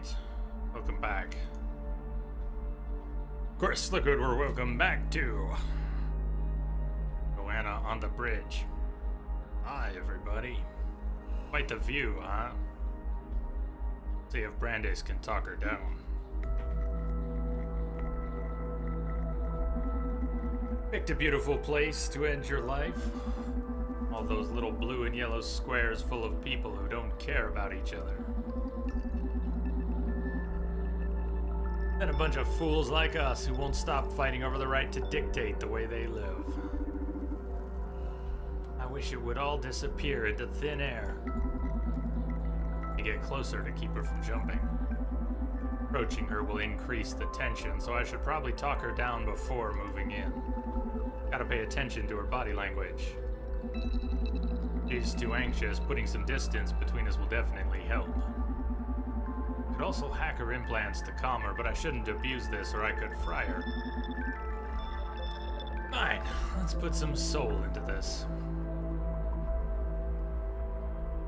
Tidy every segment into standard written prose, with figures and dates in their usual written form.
Alright, welcome back. Of course, look what we're welcome back to. Joanna on the bridge. Hi, everybody. Quite the view, huh? See if Brandes can talk her down. Picked a beautiful place to end your life. All those little blue and yellow squares full of people who don't care about each other. And a bunch of fools like us who won't stop fighting over the right to dictate the way they live. I wish it would all disappear into thin air. I get closer to keep her from jumping. Approaching her will increase the tension, so I should probably talk her down before moving in. Gotta pay attention to her body language. She's too anxious, putting some distance between us will definitely help. Could also hack her implants to calm her, but I shouldn't abuse this or I could fry her. Fine, let's put some soul into this.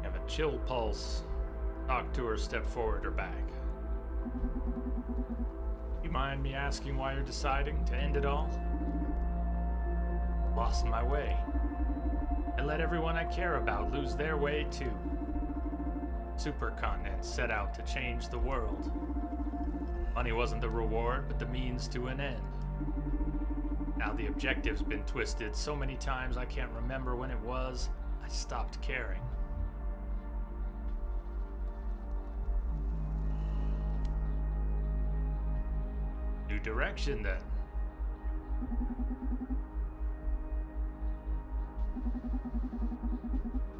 Have a chill pulse. Talk to her, step forward or back. You mind me asking why you're deciding to end it all? Lost my way. I let everyone I care about lose their way too. Supercontinent set out to change the world. Money wasn't the reward, but the means to an end. Now the objective's been twisted so many times I can't remember when it was I stopped caring. New direction then.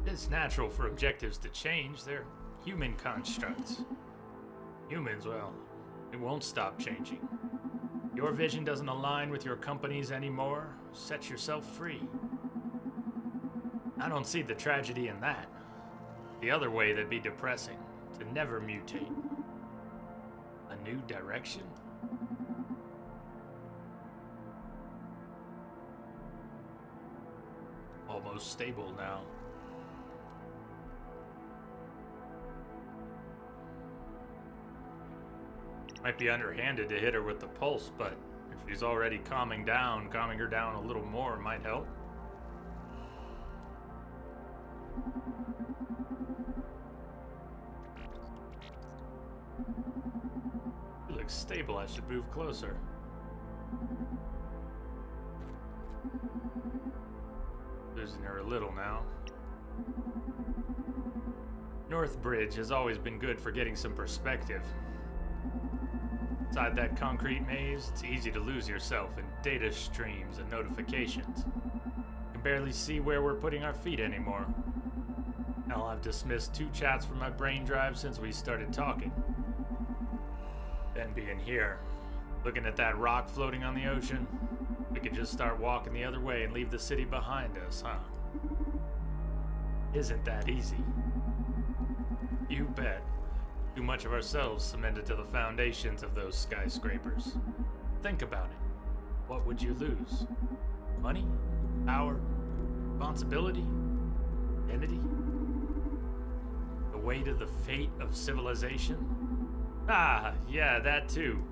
It's natural for objectives to change. They're human constructs. Humans, well, it won't stop changing. Your vision doesn't align with your company's anymore. Set yourself free. I don't see the tragedy in that. The other way that'd be depressing, to never mutate. A new direction? Almost stable now. Might be underhanded to hit her with the pulse, but if she's already calming her down a little more might help. She looks stable. I should move closer. Losing her a little now. North Bridge has always been good for getting some perspective. Inside that concrete maze, it's easy to lose yourself in data streams and notifications. You can barely see where we're putting our feet anymore. Hell, I've dismissed 2 chats from my brain drive since we started talking. Then being here, looking at that rock floating on the ocean, we could just start walking the other way and leave the city behind us, huh? Isn't that easy? You bet. Too much of ourselves cemented to the foundations of those skyscrapers. Think about it. What would you lose? Money? Power? Responsibility? Identity? The weight of the fate of civilization? Ah, yeah, that too.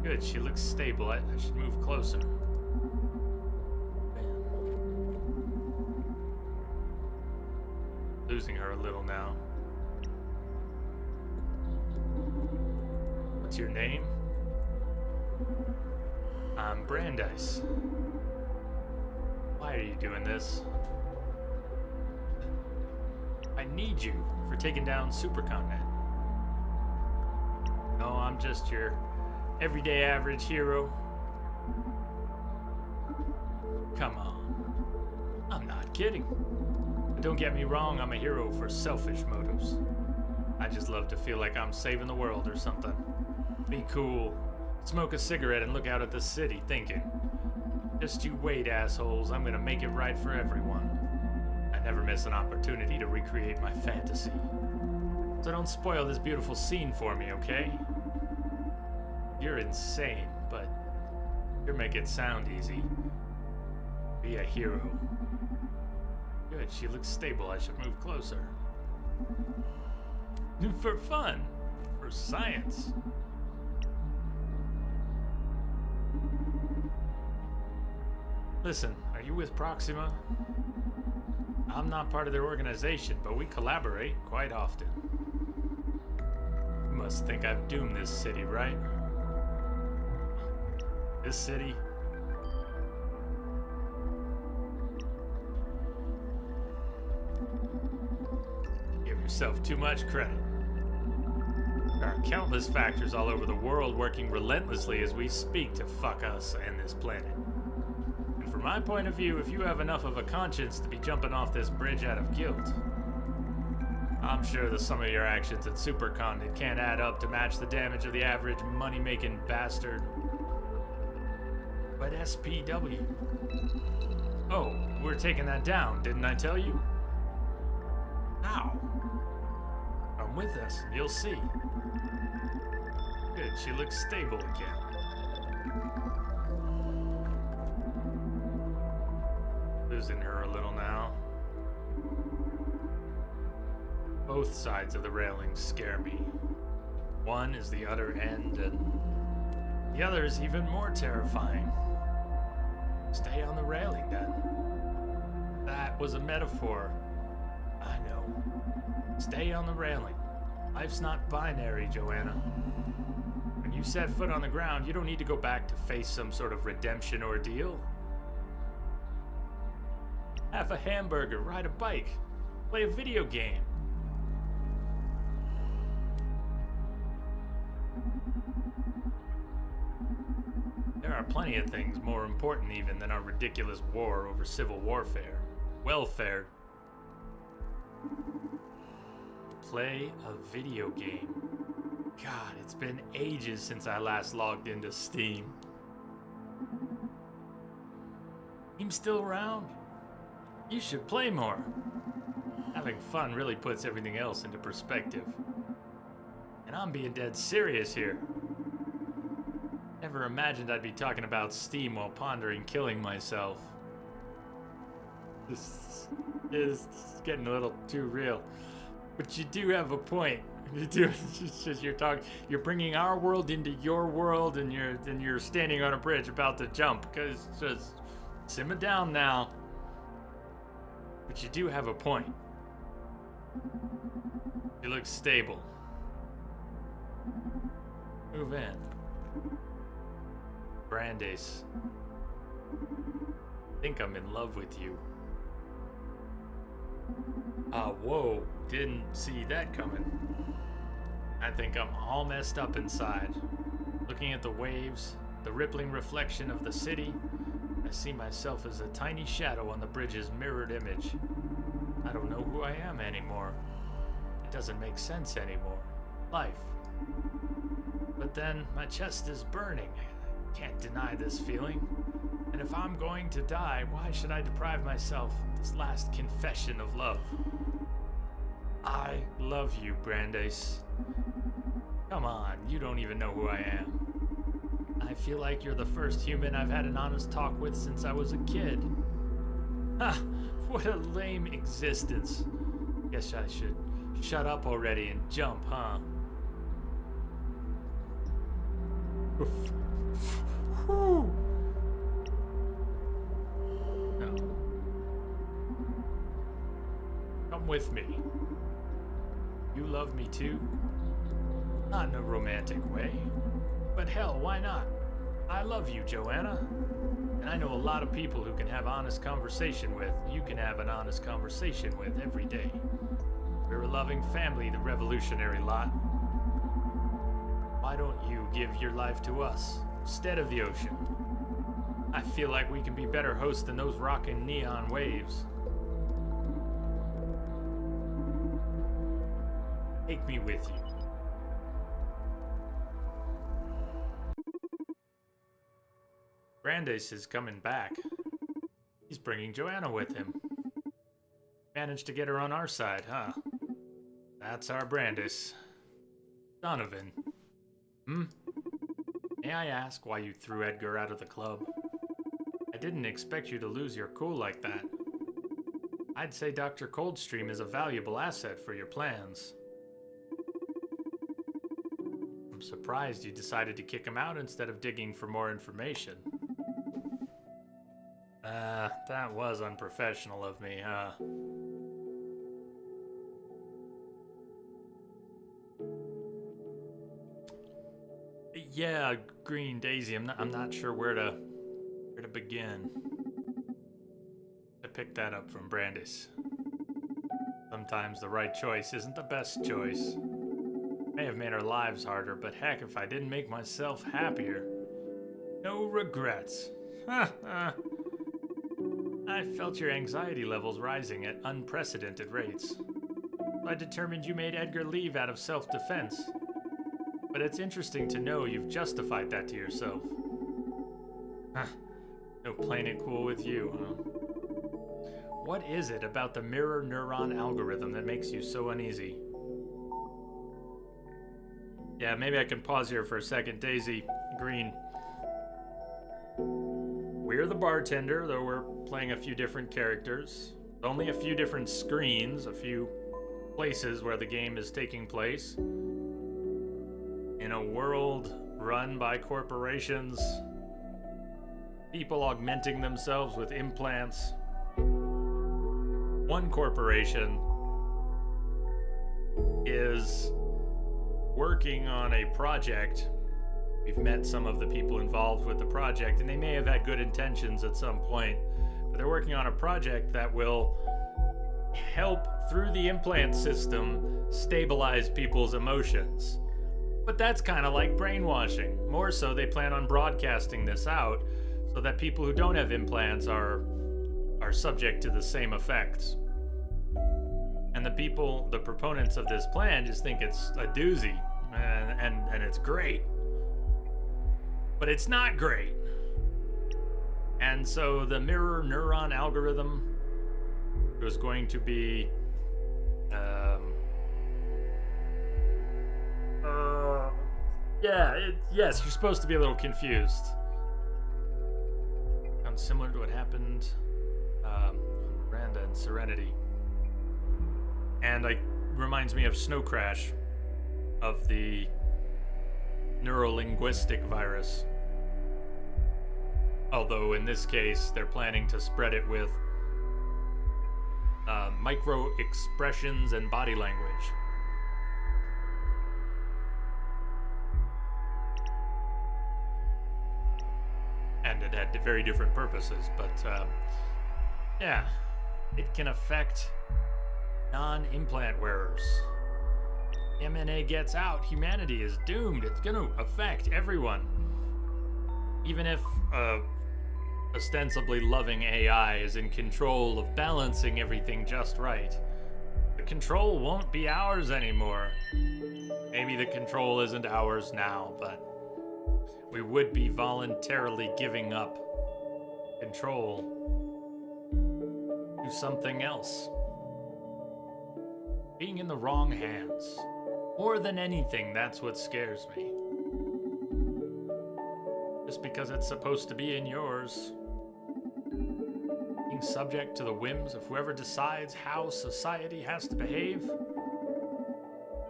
Good, she looks stable. I should move closer. Losing her a little now. What's your name? I'm Brandeis. Why are you doing this? I need you for taking down Supercontinent. No, I'm just your everyday average hero. Come on. I'm not kidding. Don't get me wrong, I'm a hero for selfish motives. I just love to feel like I'm saving the world or something. Be cool, smoke a cigarette and look out at the city thinking, just you wait, assholes, I'm gonna make it right for everyone. I never miss an opportunity to recreate my fantasy. So don't spoil this beautiful scene for me, okay? You're insane, but you make it sound easy. Be a hero. Good, she looks stable. I should move closer. For fun. For science. Listen, are you with Proxima? I'm not part of their organization, but we collaborate quite often. You must think I've doomed this city, right? This city? Give yourself too much credit. There are countless factors all over the world working relentlessly as we speak to fuck us and this planet. And from my point of view, if you have enough of a conscience to be jumping off this bridge out of guilt, I'm sure the sum of your actions at Supercontinent can't add up to match the damage of the average money-making bastard. But SPW... Oh, we're taking that down, didn't I tell you? How? Come with us, and you'll see. Good, she looks stable again. Losing her a little now. Both sides of the railing scare me. One is the other end, and the other is even more terrifying. Stay on the railing, then. That was a metaphor. I know. Stay on the railing. Life's not binary, Joanna. When you set foot on the ground, you don't need to go back to face some sort of redemption ordeal. Have a hamburger, ride a bike, play a video game. There are plenty of things more important even than our ridiculous war over civil warfare. Welfare. Play a video game. God, it's been ages since I last logged into Steam. Steam's still around? You should play more. Having fun really puts everything else into perspective. And I'm being dead serious here. Never imagined I'd be talking about Steam while pondering killing myself. This is getting a little too real. But you do have a point. You do. It's just you're bringing our world into your world, and you're standing on a bridge about to jump. Cause just simmer down now. But you do have a point. You look stable. Move in. Brandeis. I think I'm in love with you. Whoa, didn't see that coming. I think I'm all messed up inside. Looking at the waves, the rippling reflection of the city, I see myself as a tiny shadow on the bridge's mirrored image. I don't know who I am anymore. It doesn't make sense anymore. Life. But then my chest is burning. I can't deny this feeling. And if I'm going to die, why should I deprive myself this last confession of love? I love you, Brandeis. Come on, you don't even know who I am. I feel like you're the first human I've had an honest talk with since I was a kid. Ha! What a lame existence. Guess I should shut up already and jump, huh? Whew. No. Come with me. You love me too? Not in a romantic way. But hell, why not? I love you, Joanna. And I know a lot of people who can have honest conversation with. You can have an honest conversation with every day. We're a loving family, the revolutionary lot. Why don't you give your life to us, instead of the ocean? I feel like we can be better hosts than those rockin' neon waves. Take me with you. Brandeis is coming back. He's bringing Joanna with him. Managed to get her on our side, huh? That's our Brandeis. Donovan. May I ask why you threw Edgar out of the club? I didn't expect you to lose your cool like that. I'd say Dr. Coldstream is a valuable asset for your plans. surprised you decided to kick him out instead of digging for more information. That was unprofessional of me, huh? Yeah, Green Daisy, I'm not sure where to begin. I picked that up from Brandis. Sometimes the right choice isn't the best choice. May have made our lives harder, but heck, if I didn't make myself happier. No regrets. I felt your anxiety levels rising at unprecedented rates. I determined you made Edgar leave out of self-defense. But it's interesting to know you've justified that to yourself. No playing it cool with you, huh? What is it about the mirror neuron algorithm that makes you so uneasy? Yeah, maybe I can pause here for a second. Daisy, Green. We're the bartender, though we're playing a few different characters. Only a few different screens, a few places where the game is taking place. In a world run by corporations, people augmenting themselves with implants. One corporation is working on a project. We've met some of the people involved with the project, and they may have had good intentions at some point, but they're working on a project that will help, through the implant system, stabilize people's emotions. But that's kind of like brainwashing. More so, they plan on broadcasting this out so that people who don't have implants are subject to the same effects. And the proponents of this plan just think it's a doozy, and it's great. But it's not great. And so the mirror neuron algorithm was going to be yes, you're supposed to be a little confused. Sounds similar to what happened on Miranda and Serenity. And reminds me of Snow Crash, of the neurolinguistic virus. Although in this case, they're planning to spread it with micro expressions and body language. And it had very different purposes, but yeah, it can affect non-implant wearers. MNA gets out, humanity is doomed. It's gonna affect everyone. Even if ostensibly loving AI is in control of balancing everything just right, the control won't be ours anymore. Maybe the control isn't ours now, but we would be voluntarily giving up control to something else. Being in the wrong hands. More than anything, that's what scares me. Just because it's supposed to be in yours. Being subject to the whims of whoever decides how society has to behave.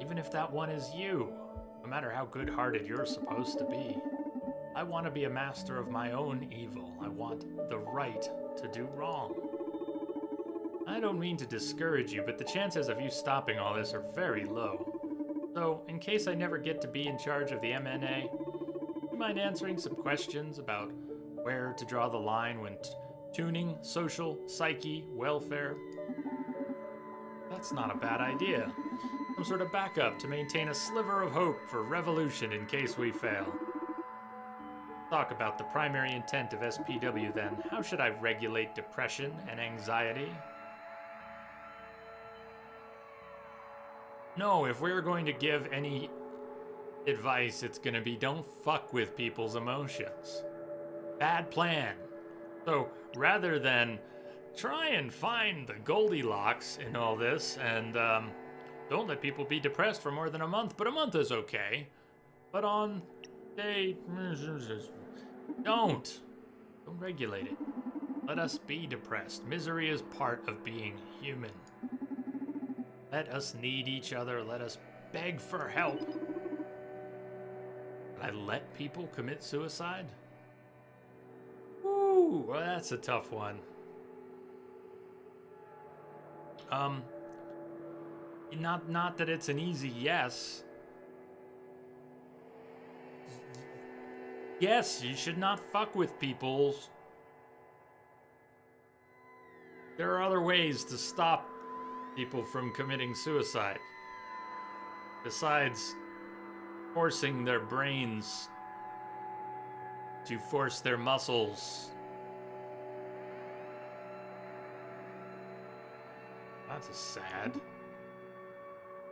Even if that one is you, no matter how good-hearted you're supposed to be. I want to be a master of my own evil. I want the right to do wrong. I don't mean to discourage you, but the chances of you stopping all this are very low. So, in case I never get to be in charge of the MNA, do you mind answering some questions about where to draw the line when tuning social, psyche, welfare? That's not a bad idea. Some sort of backup to maintain a sliver of hope for revolution in case we fail. Talk about the primary intent of SPW then. How should I regulate depression and anxiety? No, if we're going to give any advice, it's gonna be don't fuck with people's emotions. Bad plan. So rather than try and find the Goldilocks in all this and don't let people be depressed for more than a month, but a month is okay. But on day... Don't regulate it. Let us be depressed. Misery is part of being human. Let us need each other. Let us beg for help. I let people commit suicide? Ooh, well, that's a tough one. Not that it's an easy yes. Yes, you should not fuck with people. There are other ways to stop people from committing suicide. Besides forcing their brains to force their muscles. That's sad.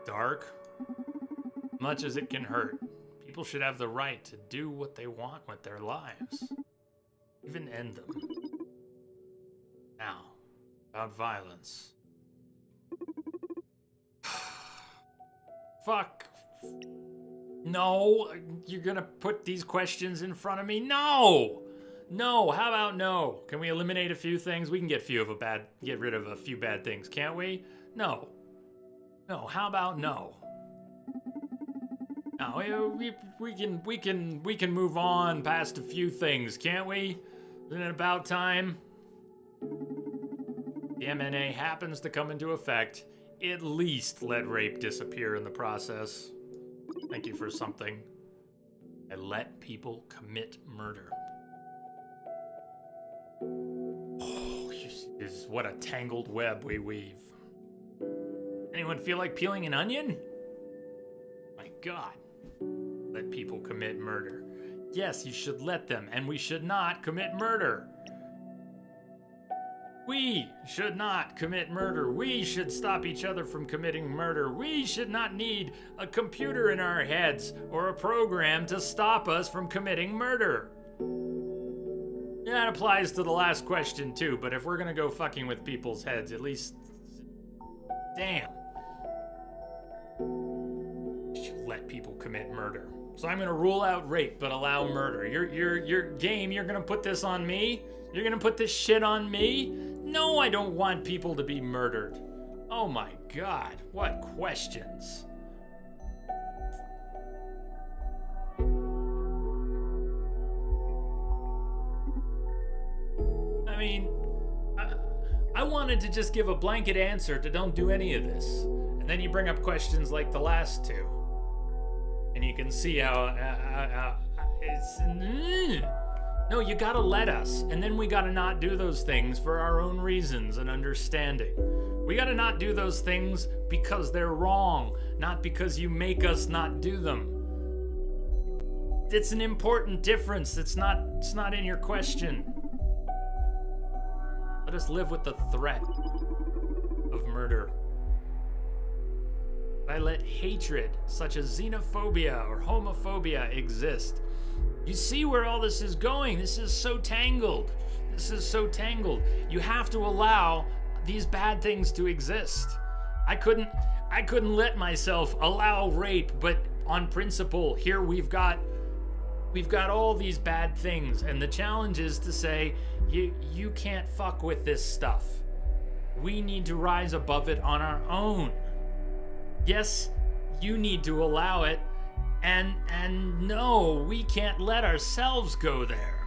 Dark. Much as it can hurt, people should have the right to do what they want with their lives. Even end them. Now, about violence. Fuck. No, you're gonna put these questions in front of me? No! No, how about no? Can we eliminate a few things? We can get rid of a few bad things, can't we? No. No, how about no? No, we can move on past a few things, can't we? Isn't it about time? The MNA happens to come into effect. At least let rape disappear in the process. Thank you for something. I let people commit murder. Oh, this is what a tangled web we weave. Anyone feel like peeling an onion? My God. Let people commit murder. Yes, you should let them, and we should not commit murder. We should not commit murder. We should stop each other from committing murder. We should not need a computer in our heads or a program to stop us from committing murder. Yeah, that applies to the last question too, but if we're gonna go fucking with people's heads, at least... Damn. You should let people commit murder. So I'm gonna rule out rape, but allow murder. Your game, you're gonna put this on me? You're gonna put this shit on me? No, I don't want people to be murdered. Oh my God, what questions? I mean, I wanted to just give a blanket answer to don't do any of this. And then you bring up questions like the last two. And you can see how it's... No, you gotta let us, and then we gotta not do those things for our own reasons and understanding. We gotta not do those things because they're wrong, not because you make us not do them. It's an important difference. It's not in your question. Let us live with the threat of murder. I let hatred, such as xenophobia or homophobia, exist. You see where all this is going. This is so tangled. This is so tangled. You have to allow these bad things to exist. I couldn't let myself allow rape, but on principle, here we've got all these bad things, and the challenge is to say, you can't fuck with this stuff. We need to rise above it on our own. Yes, you need to allow it. And no, we can't let ourselves go there.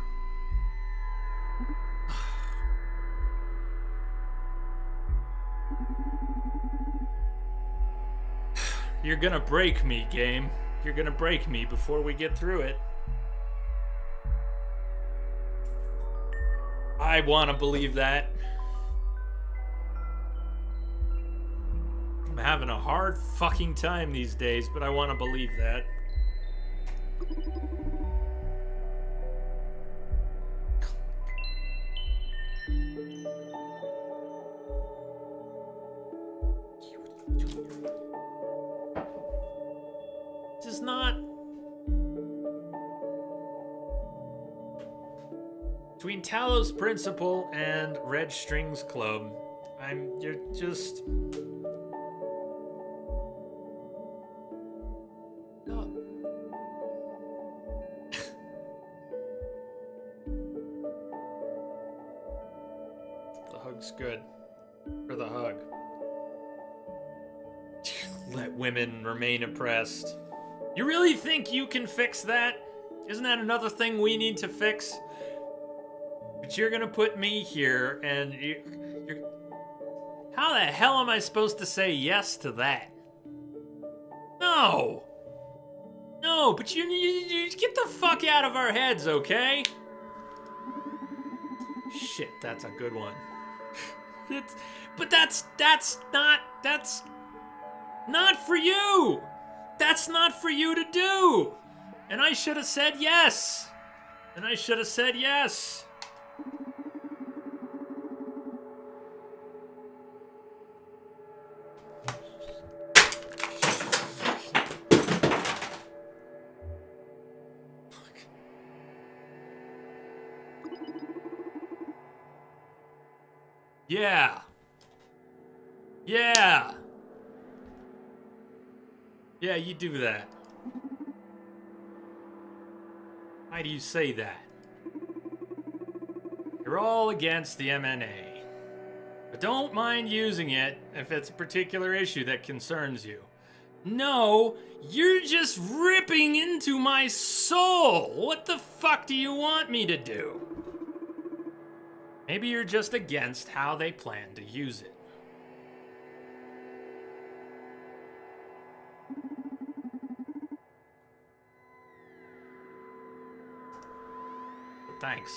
You're gonna break me, game. You're gonna break me before we get through it. I wanna believe that. I'm having a hard fucking time these days, but I wanna believe that. This is not... Between Talos Principle and Red Strings Club, you're just... Good for the hug. Let women remain oppressed. You really think you can fix that? Isn't that another thing we need to fix? But you're gonna put me here, and you're... How the hell am I supposed to say yes to that? No! No, but you get the fuck out of our heads, okay? Shit, that's a good one. But that's not for you! That's not for you to do! And I should have said yes! And I should have said yes! Yeah. Yeah. Yeah, you do that. Why do you say that? You're all against the MNA. But don't mind using it if it's a particular issue that concerns you. No, you're just ripping into my soul. What the fuck do you want me to do? Maybe you're just against how they plan to use it. Thanks.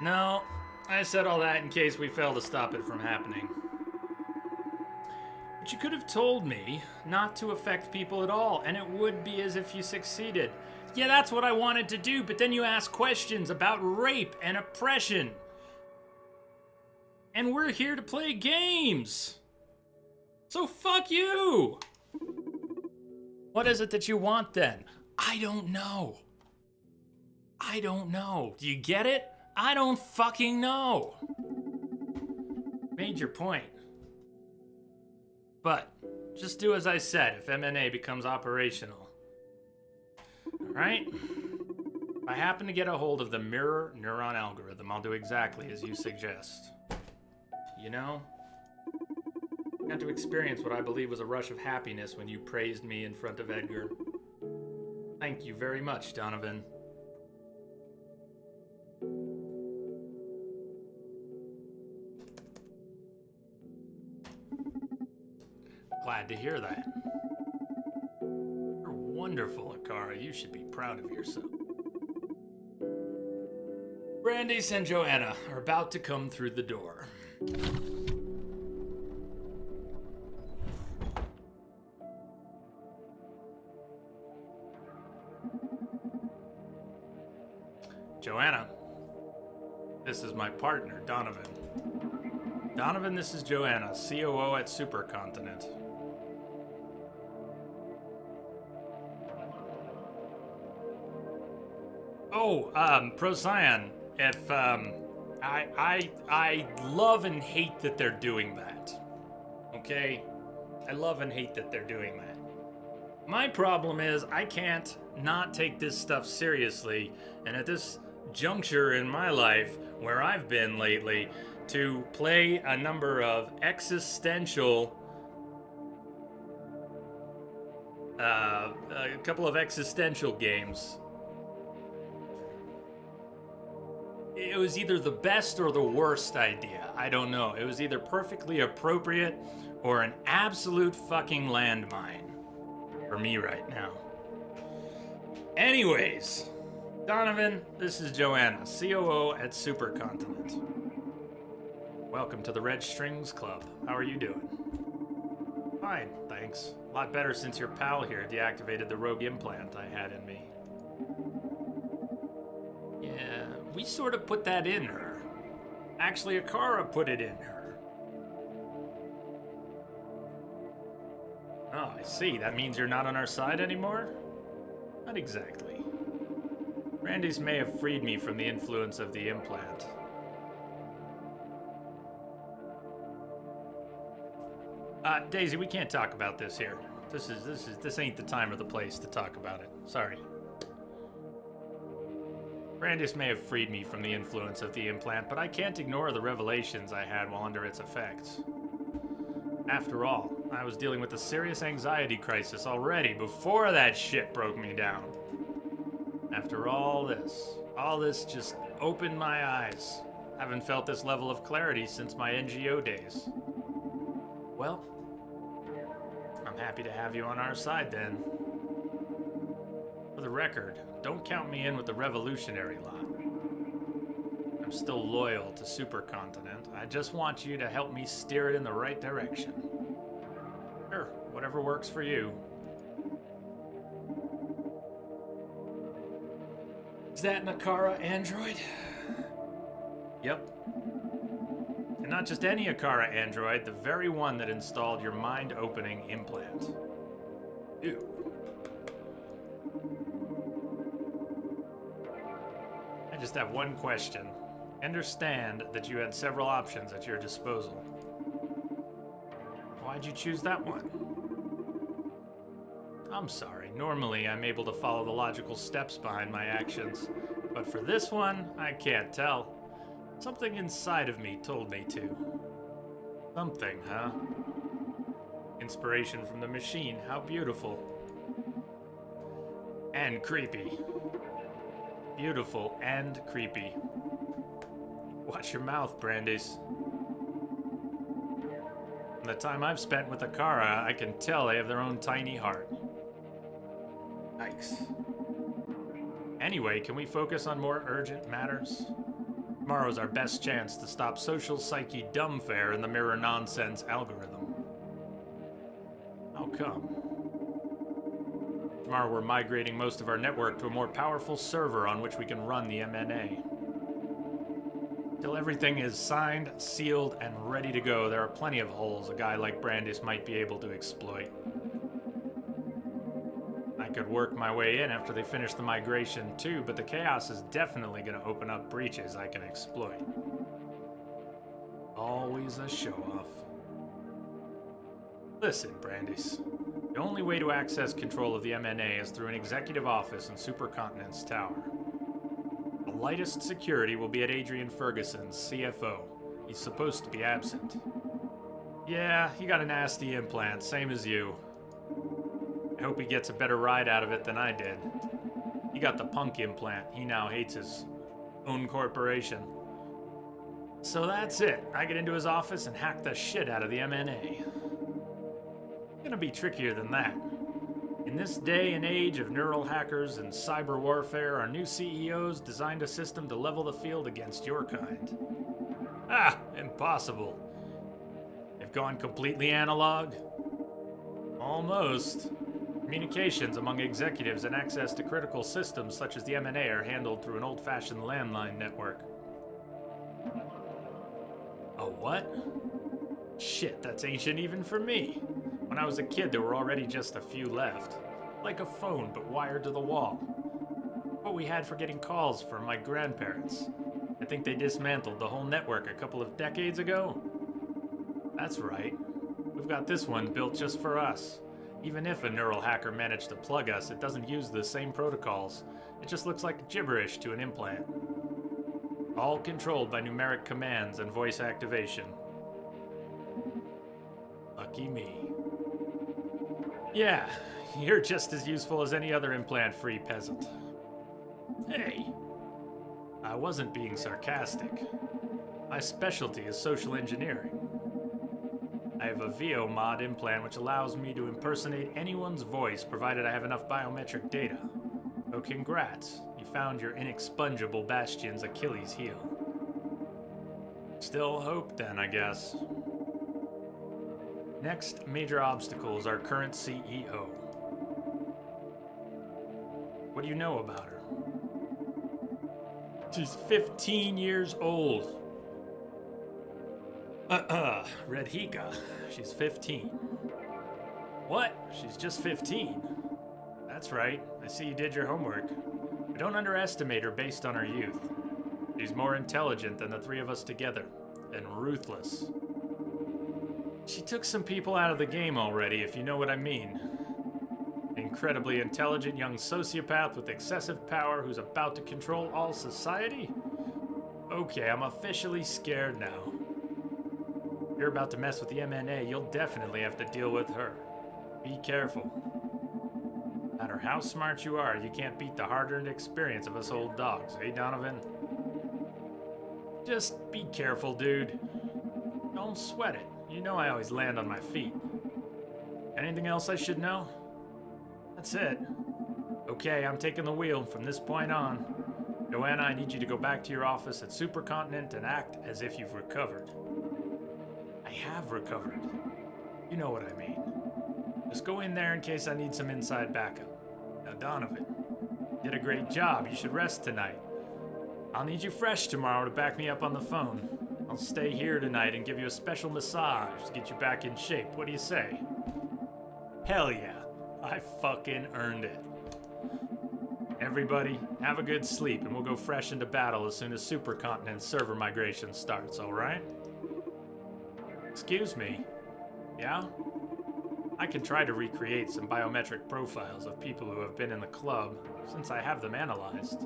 No, I said all that in case we fail to stop it from happening. But you could have told me not to affect people at all, and it would be as if you succeeded. Yeah, that's what I wanted to do, but then you ask questions about rape and oppression. And we're here to play games. So fuck you. What is it that you want then? I don't know. I don't know. Do you get it? I don't fucking know. Made your point. But just do as I said if MNA becomes operational. Alright? If I happen to get a hold of the mirror neuron algorithm, I'll do exactly as you suggest. You know? I got to experience what I believe was a rush of happiness when you praised me in front of Edgar. Thank you very much, Donovan. Glad to hear that. You're wonderful, Akara. You should be proud of yourself. Brandis and Joanna are about to come through the door. Joanna, this is my partner, Donovan. Donovan, this is Joanna, COO at Supercontinent. Oh, Procyon, if, I love and hate that they're doing that. Okay? I love and hate that they're doing that. My problem is I can't not take this stuff seriously, and at this juncture in my life where I've been lately, to play a number of existential, a couple of existential games. It was either the best or the worst idea. I don't know. It was either perfectly appropriate or an absolute fucking landmine for me right now. Anyways, Donovan, this is Joanna, COO at Supercontinent. Welcome to the Red Strings Club. How are you doing? Fine, thanks. A lot better since your pal here deactivated the rogue implant I had in me. Yeah, we sort of put that in her. Actually, Akara put it in her. Oh, I see. That means you're not on our side anymore? Not exactly. Brandis may have freed me from the influence of the implant. Daisy, we can't talk about this here. This ain't the time or the place to talk about it. Sorry. Brandis may have freed me from the influence of the implant, but I can't ignore the revelations I had while under its effects. After all, I was dealing with a serious anxiety crisis already before that shit broke me down. After all this just opened my eyes. Haven't felt this level of clarity since my NGO days. Well, I'm happy to have you on our side then. For the record, don't count me in with the revolutionary lot. I'm still loyal to Supercontinent. I just want you to help me steer it in the right direction. Sure, whatever works for you. Is that an Akara android? Yep. And not just any Akara android, the very one that installed your mind-opening implant. Ew. I just have one question. Understand that you had several options at your disposal. Why'd you choose that one? I'm sorry. Normally, I'm able to follow the logical steps behind my actions. But for this one, I can't tell. Something inside of me told me to. Something, huh? Inspiration from the machine. How beautiful. And creepy. Beautiful and creepy. Watch your mouth, Brandis. From the time I've spent with Akara, I can tell they have their own tiny heart. Yikes. Anyway, can we focus on more urgent matters? Tomorrow's our best chance to stop social psyche dumbfare in the mirror nonsense algorithm. How come? Tomorrow we're migrating most of our network to a more powerful server on which we can run the MNA. Till everything is signed, sealed, and ready to go, there are plenty of holes a guy like Brandis might be able to exploit. I could work my way in after they finish the migration too, but the chaos is definitely going to open up breaches I can exploit. Always a show-off. Listen, Brandis. The only way to access control of the MNA is through an executive office in Supercontinent's tower. The lightest security will be at Adrian Ferguson's CFO. He's supposed to be absent. Yeah, he got a nasty implant, same as you. I hope he gets a better ride out of it than I did. He got the punk implant. He now hates his own corporation. So that's it. I get into his office and hack the shit out of the MNA. It's gonna be trickier than that. In this day and age of neural hackers and cyber warfare, our new CEO's designed a system to level the field against your kind. Ah, impossible. They've gone completely analog? Almost. Communications among executives and access to critical systems such as the MNA are handled through an old-fashioned landline network. A what? Shit, that's ancient even for me. When I was a kid, there were already just a few left. Like a phone, but wired to the wall. What we had for getting calls from my grandparents. I think they dismantled the whole network a couple of decades ago. That's right. We've got this one built just for us. Even if a neural hacker managed to plug us, it doesn't use the same protocols. It just looks like gibberish to an implant. All controlled by numeric commands and voice activation. Lucky me. Yeah, you're just as useful as any other implant-free peasant. Hey, I wasn't being sarcastic. My specialty is social engineering. I have a VO mod implant which allows me to impersonate anyone's voice provided I have enough biometric data. So congrats, you found your inexpugnable Bastion's Achilles heel. Still hope then, I guess. Next major obstacle is our current CEO. What do you know about her? She's 15 years old. Redhika. She's 15. What? She's just 15. That's right. I see you did your homework. But don't underestimate her based on her youth. She's more intelligent than the three of us together, and ruthless. She took some people out of the game already, if you know what I mean. An incredibly intelligent young sociopath with excessive power who's about to control all society? Okay, I'm officially scared now. If you're about to mess with the MNA, you'll definitely have to deal with her. Be careful. No matter how smart you are, you can't beat the hard-earned experience of us old dogs, eh, Donovan? Just be careful, dude. Don't sweat it. You know I always land on my feet. Anything else I should know? That's it. Okay, I'm taking the wheel from this point on. Joanna, I need you to go back to your office at Supercontinent and act as if you've recovered. I have recovered. You know what I mean. Just go in there in case I need some inside backup. Now, Donovan, you did a great job. You should rest tonight. I'll need you fresh tomorrow to back me up on the phone. I'll stay here tonight and give you a special massage to get you back in shape. What do you say? Hell yeah. I fucking earned it. Everybody, have a good sleep, and we'll go fresh into battle as soon as Supercontinent's server migration starts, alright? Excuse me? Yeah? I can try to recreate some biometric profiles of people who have been in the club, since I have them analyzed.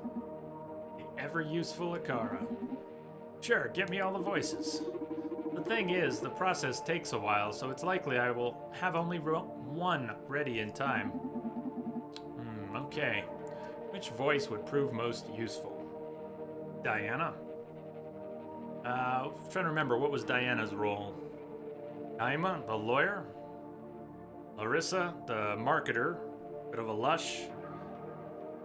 The ever-useful Akara. Sure, get me all the voices. The thing is, the process takes a while, so it's likely I will have only one ready in time. Okay. Which voice would prove most useful? Diana? Trying to remember, what was Diana's role? Naima, the lawyer? Larissa, the marketer, bit of a lush?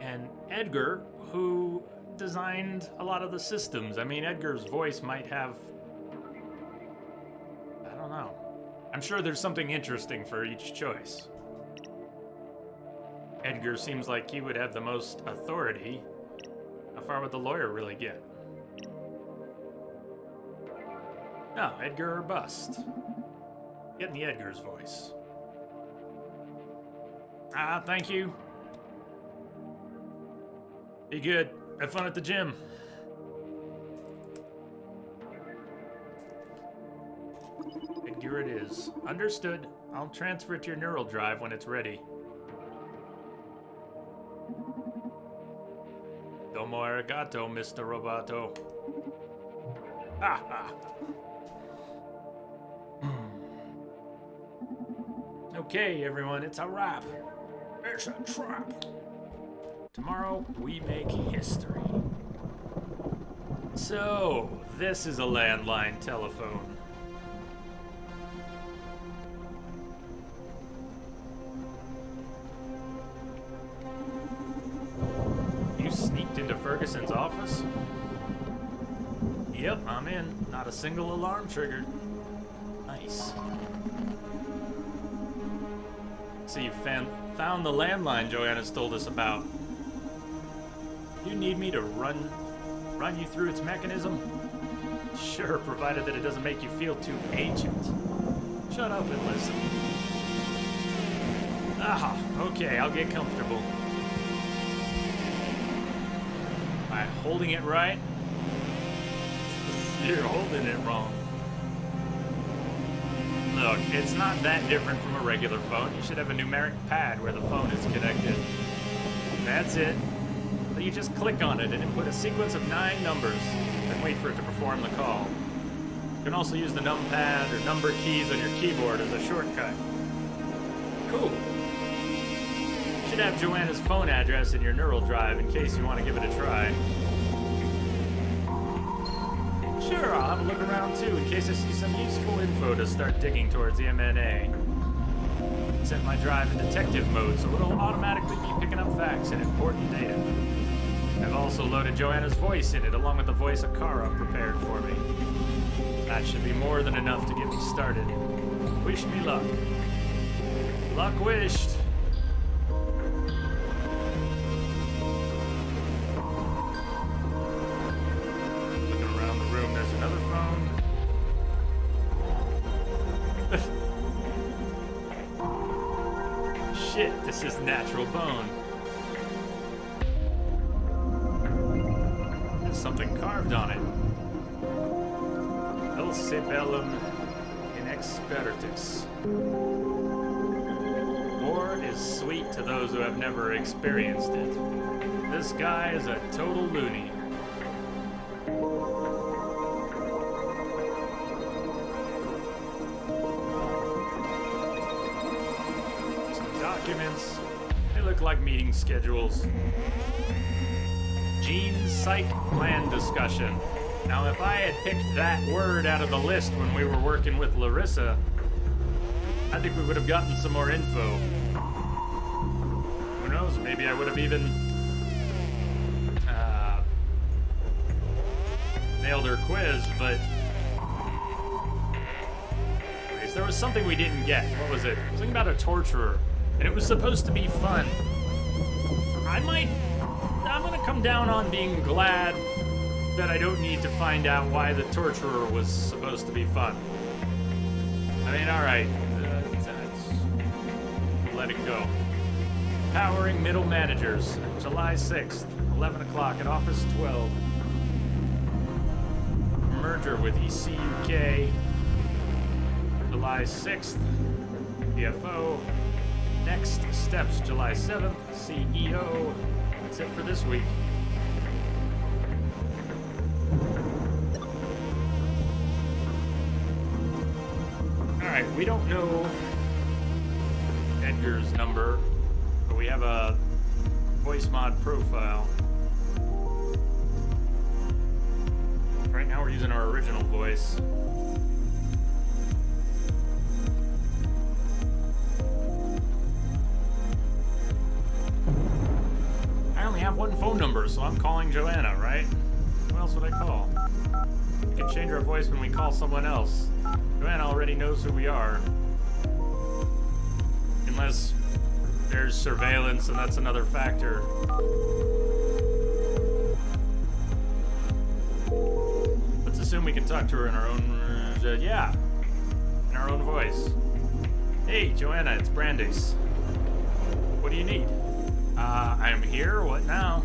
And Edgar, who designed a lot of the systems. I mean, Edgar's voice might have... I don't know. I'm sure there's something interesting for each choice. Edgar seems like he would have the most authority. How far would the lawyer really get? No, Edgar or bust. Get in the Edgar's voice. Thank you. Be good. Have fun at the gym. Edgar it is. Understood. I'll transfer it to your neural drive when it's ready. Domo arigato, Mr. Roboto. Ha ha. Okay, everyone, it's a wrap. It's a trap. Tomorrow, we make history. So, this is a landline telephone. You sneaked into Ferguson's office? Yep, I'm in. Not a single alarm triggered. Nice. So you found the landline Joanna's told us about. You need me to run you through its mechanism? Sure, provided that it doesn't make you feel too ancient. Shut up and listen. Okay, I'll get comfortable. Am I holding it right? You're holding it wrong. Look, it's not that different from a regular phone. You should have a numeric pad where the phone is connected. That's it. So you just click on it and input a sequence of 9 numbers, then wait for it to perform the call. You can also use the numpad or number keys on your keyboard as a shortcut. Cool. You should have Joanna's phone address in your neural drive in case you want to give it a try. Sure, I'll have a look around too in case I see some useful info to start digging towards the MNA. Set my drive in detective mode so it'll automatically be picking up facts and important data. I've also loaded Joanna's voice in it along with the voice Akara prepared for me. That should be more than enough to get me started. Wish me luck. Luck wished. Shit, this is natural bone. There's something carved on it. Elsebellum inexpertus. War is sweet to those who have never experienced it. This guy is a total loony. Documents. Hey, look like meeting schedules. Gene Psych Plan Discussion. Now, if I had picked that word out of the list when we were working with Larissa, I think we would have gotten some more info. Who knows? Maybe I would have even nailed her quiz, but anyways, there was something we didn't get. What was it? Something about a torturer, and it was supposed to be fun. I'm gonna come down on being glad that I don't need to find out why the torturer was supposed to be fun. I mean, alright. Let it go. Powering Middle Managers, July 6th, 11 o'clock at Office 12. Merger with ECUK, July 6th. CFO. Next steps, July 7th. CEO. That's it for this week. Alright, we don't know Edgar's number, but we have a voice mod profile. Right now we're using our original voice. I only have one phone number, so I'm calling Joanna, right? Who else would I call? We can change our voice when we call someone else. Joanna already knows who we are. Unless there's surveillance, and that's another factor. Let's assume we can talk to her in our own... in our own voice. Hey, Joanna, it's Brandis. What do you need? I'm here. What now?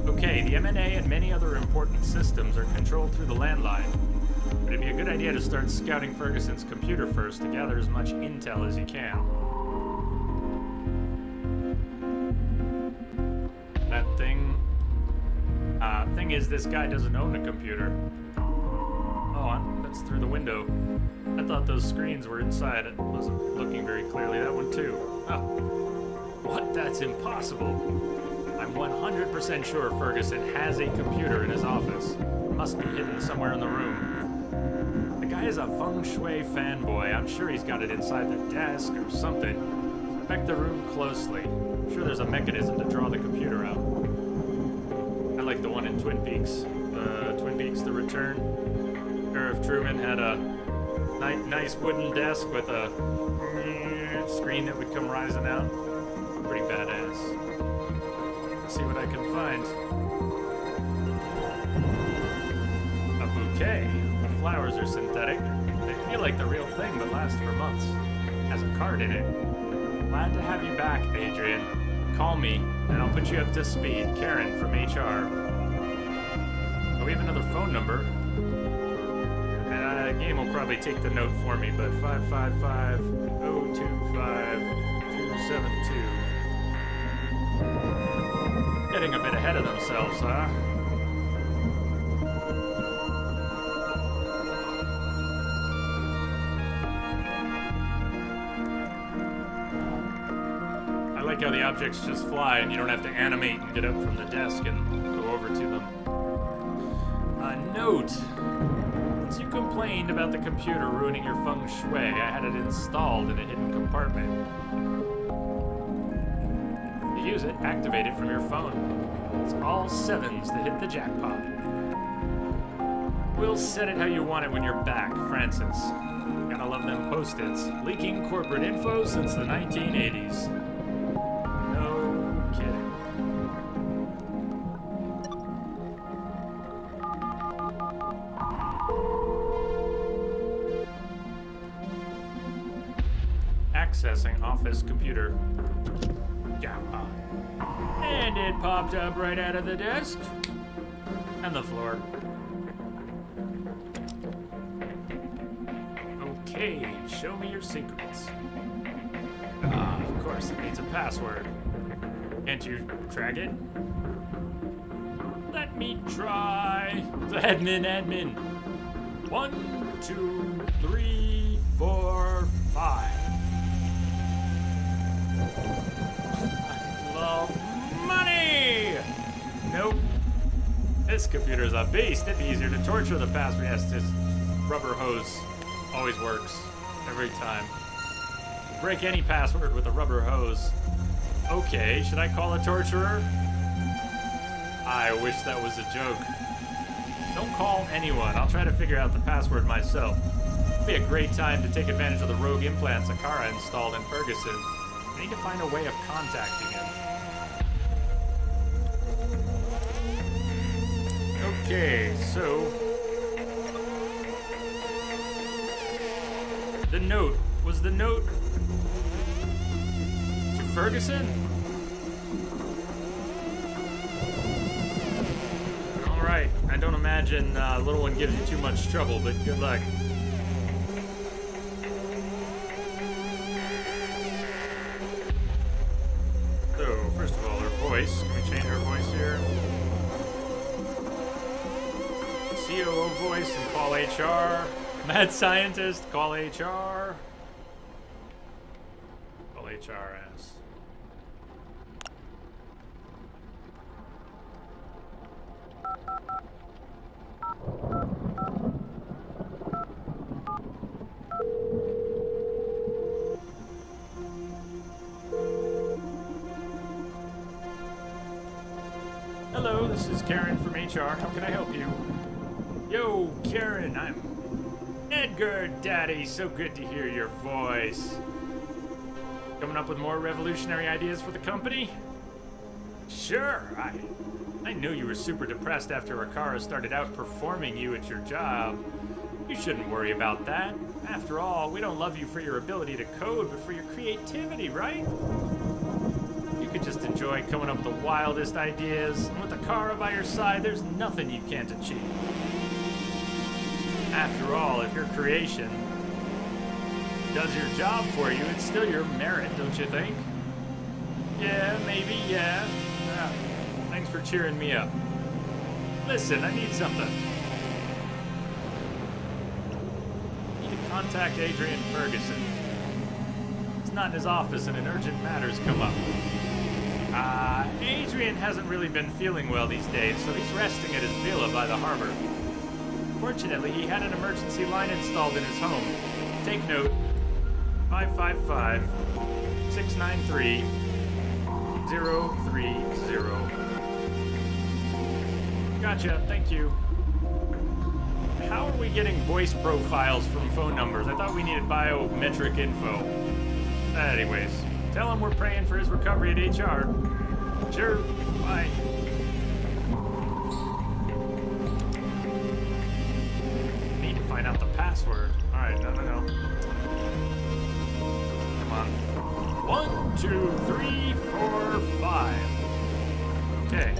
Okay, the M&A and many other important systems are controlled through the landline. But it'd be a good idea to start scouting Ferguson's computer first to gather as much intel as you can. That thing... thing is, this guy doesn't own a computer. Oh, that's through the window. I thought those screens were inside. It wasn't looking very clearly. That one too. Oh. What? That's impossible. I'm 100% sure Ferguson has a computer in his office. It must be hidden somewhere in the room. The guy is a feng shui fanboy. I'm sure he's got it inside the desk or something. Inspect the room closely. I'm sure there's a mechanism to draw the computer out. I like the one in Twin Peaks. Twin Peaks: The Return. Sheriff Truman had a nice wooden desk with a screen that would come rising out. Pretty badass. Let's see what I can find. A bouquet. The flowers are synthetic. They feel like the real thing, but last for months. Has a card in it. Glad to have you back, Adrian. Call me, and I'll put you up to speed. Karen from HR. Oh, we have another phone number. The game will probably take the note for me, but 555-025-272. Getting a bit ahead of themselves, huh? I like how the objects just fly and you don't have to animate and get up from the desk and go over to them. A note. Once you complained about the computer ruining your feng shui, I had it installed in a hidden compartment. To use it, activate it from your phone. It's all sevens to hit the jackpot. We'll set it how you want it when you're back, Francis. Gotta love them post-its. Leaking corporate info since the 1980s. No kidding. Accessing office computer. Jackpot. And it popped up right out of the desk. And the floor. Okay, show me your secrets. Of course, it needs a password. Can't you crack it? Let me try. Admin. 1, 2, 3, 4, 5. computer's a beast. It'd be easier to torture the password. Yes, this rubber hose always works. Every time. Break any password with a rubber hose. Okay, should I call a torturer? I wish that was a joke. Don't call anyone. I'll try to figure out the password myself. It'd be a great time to take advantage of the rogue implants Akara installed in Ferguson. I need to find a way of contacting him. Okay, so... the note. Was the note... to Ferguson? Alright, I don't imagine little one gives you too much trouble, but good luck. So, first of all, her voice. Can we change her voice here? COO voice and call HR. Mad scientist, call HR. Call HRS. Hello, this is Karen from HR. How can I help you? Yo, Karen, I'm Edgar, Daddy. So good to hear your voice. Coming up with more revolutionary ideas for the company? Sure, I knew you were super depressed after Akara started outperforming you at your job. You shouldn't worry about that. After all, we don't love you for your ability to code, but for your creativity, right? You could just enjoy coming up with the wildest ideas, and with Akara by your side, there's nothing you can't achieve. After all, if your creation does your job for you, it's still your merit, don't you think? Yeah, maybe, yeah. Thanks for cheering me up. Listen, I need something. I need to contact Adrian Ferguson. He's not in his office and an urgent matter's come up. Adrian hasn't really been feeling well these days, so he's resting at his villa by the harbor. Fortunately, he had an emergency line installed in his home. Take note, 555-693-030. Gotcha, thank you. How are we getting voice profiles from phone numbers? I thought we needed biometric info. Anyways, tell him we're praying for his recovery at HR. Sure, bye. Need to find out the password. Alright, no. Come on. 1, 2, 3, 4, 5. Okay.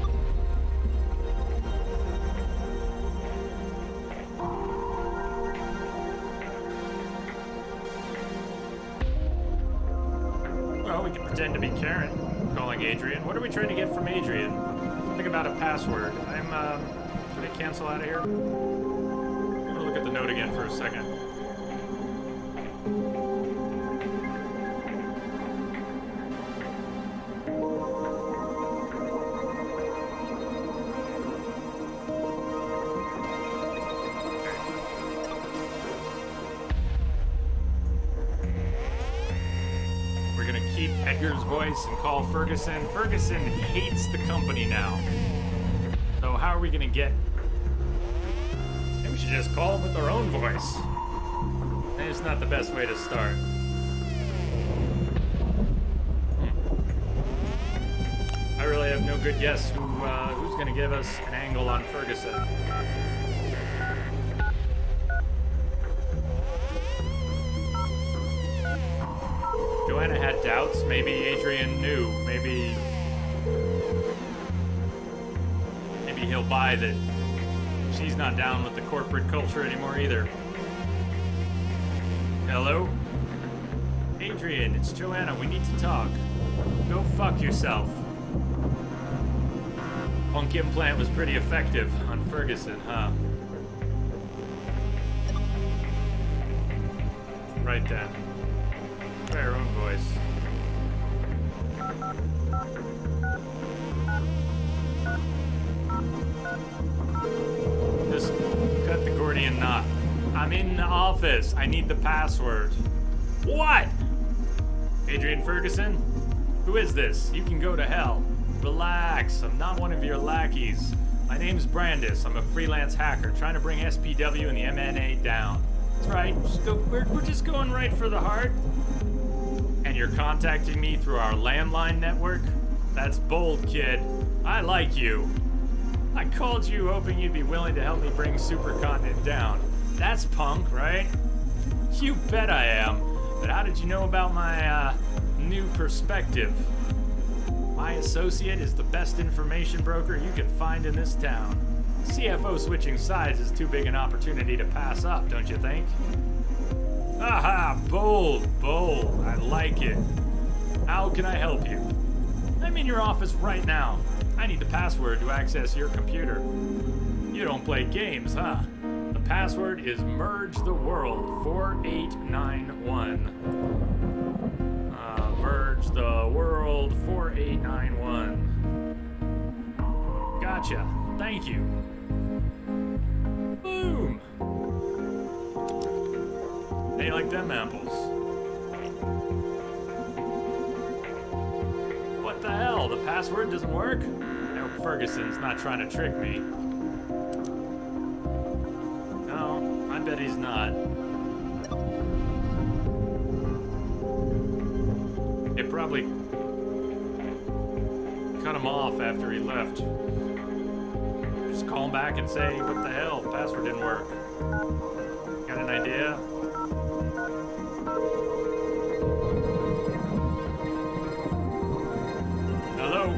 Well, we can pretend to be Karen, calling Adrian. What are we trying to get from Adrian? Something about a password. Can I cancel out of here? I'm gonna look at the note again for a second. Edgar's voice and call Ferguson. Ferguson hates the company now. So how are we gonna get... Maybe we should just call them with our own voice. Maybe it's not the best way to start. I really have no good guess who's gonna give us an angle on Ferguson. Joanna had doubts. Maybe Adrian knew. Maybe he'll buy that she's not down with the corporate culture anymore either. Hello? Adrian, it's Joanna. We need to talk. Go fuck yourself. Punk implant was pretty effective on Ferguson, huh? Right then. Try our own voice. fucking not. I'm in the office. I need the password. What? Adrian Ferguson? Who is this? You can go to hell. Relax. I'm not one of your lackeys. My name's Brandis. I'm a freelance hacker trying to bring SPW and the MNA down. That's right. We're just going right for the heart. And you're contacting me through our landline network? That's bold, kid. I like you. I called you hoping you'd be willing to help me bring Supercontinent down. That's punk, right? You bet I am. But how did you know about my, new perspective? My associate is the best information broker you can find in this town. CFO switching sides is too big an opportunity to pass up, don't you think? Aha, bold. I like it. How can I help you? I'm in your office right now. I need the password to access your computer. You don't play games, huh? The password is Merge the World 4891. Merge the World 4891. Gotcha. Thank you. Boom. How you like them apples? What the hell? The password doesn't work? I hope Ferguson's not trying to trick me. No, I bet he's not. It probably cut him off after he left. Just call him back and say, what the hell? Password didn't work. Got an idea? Hello?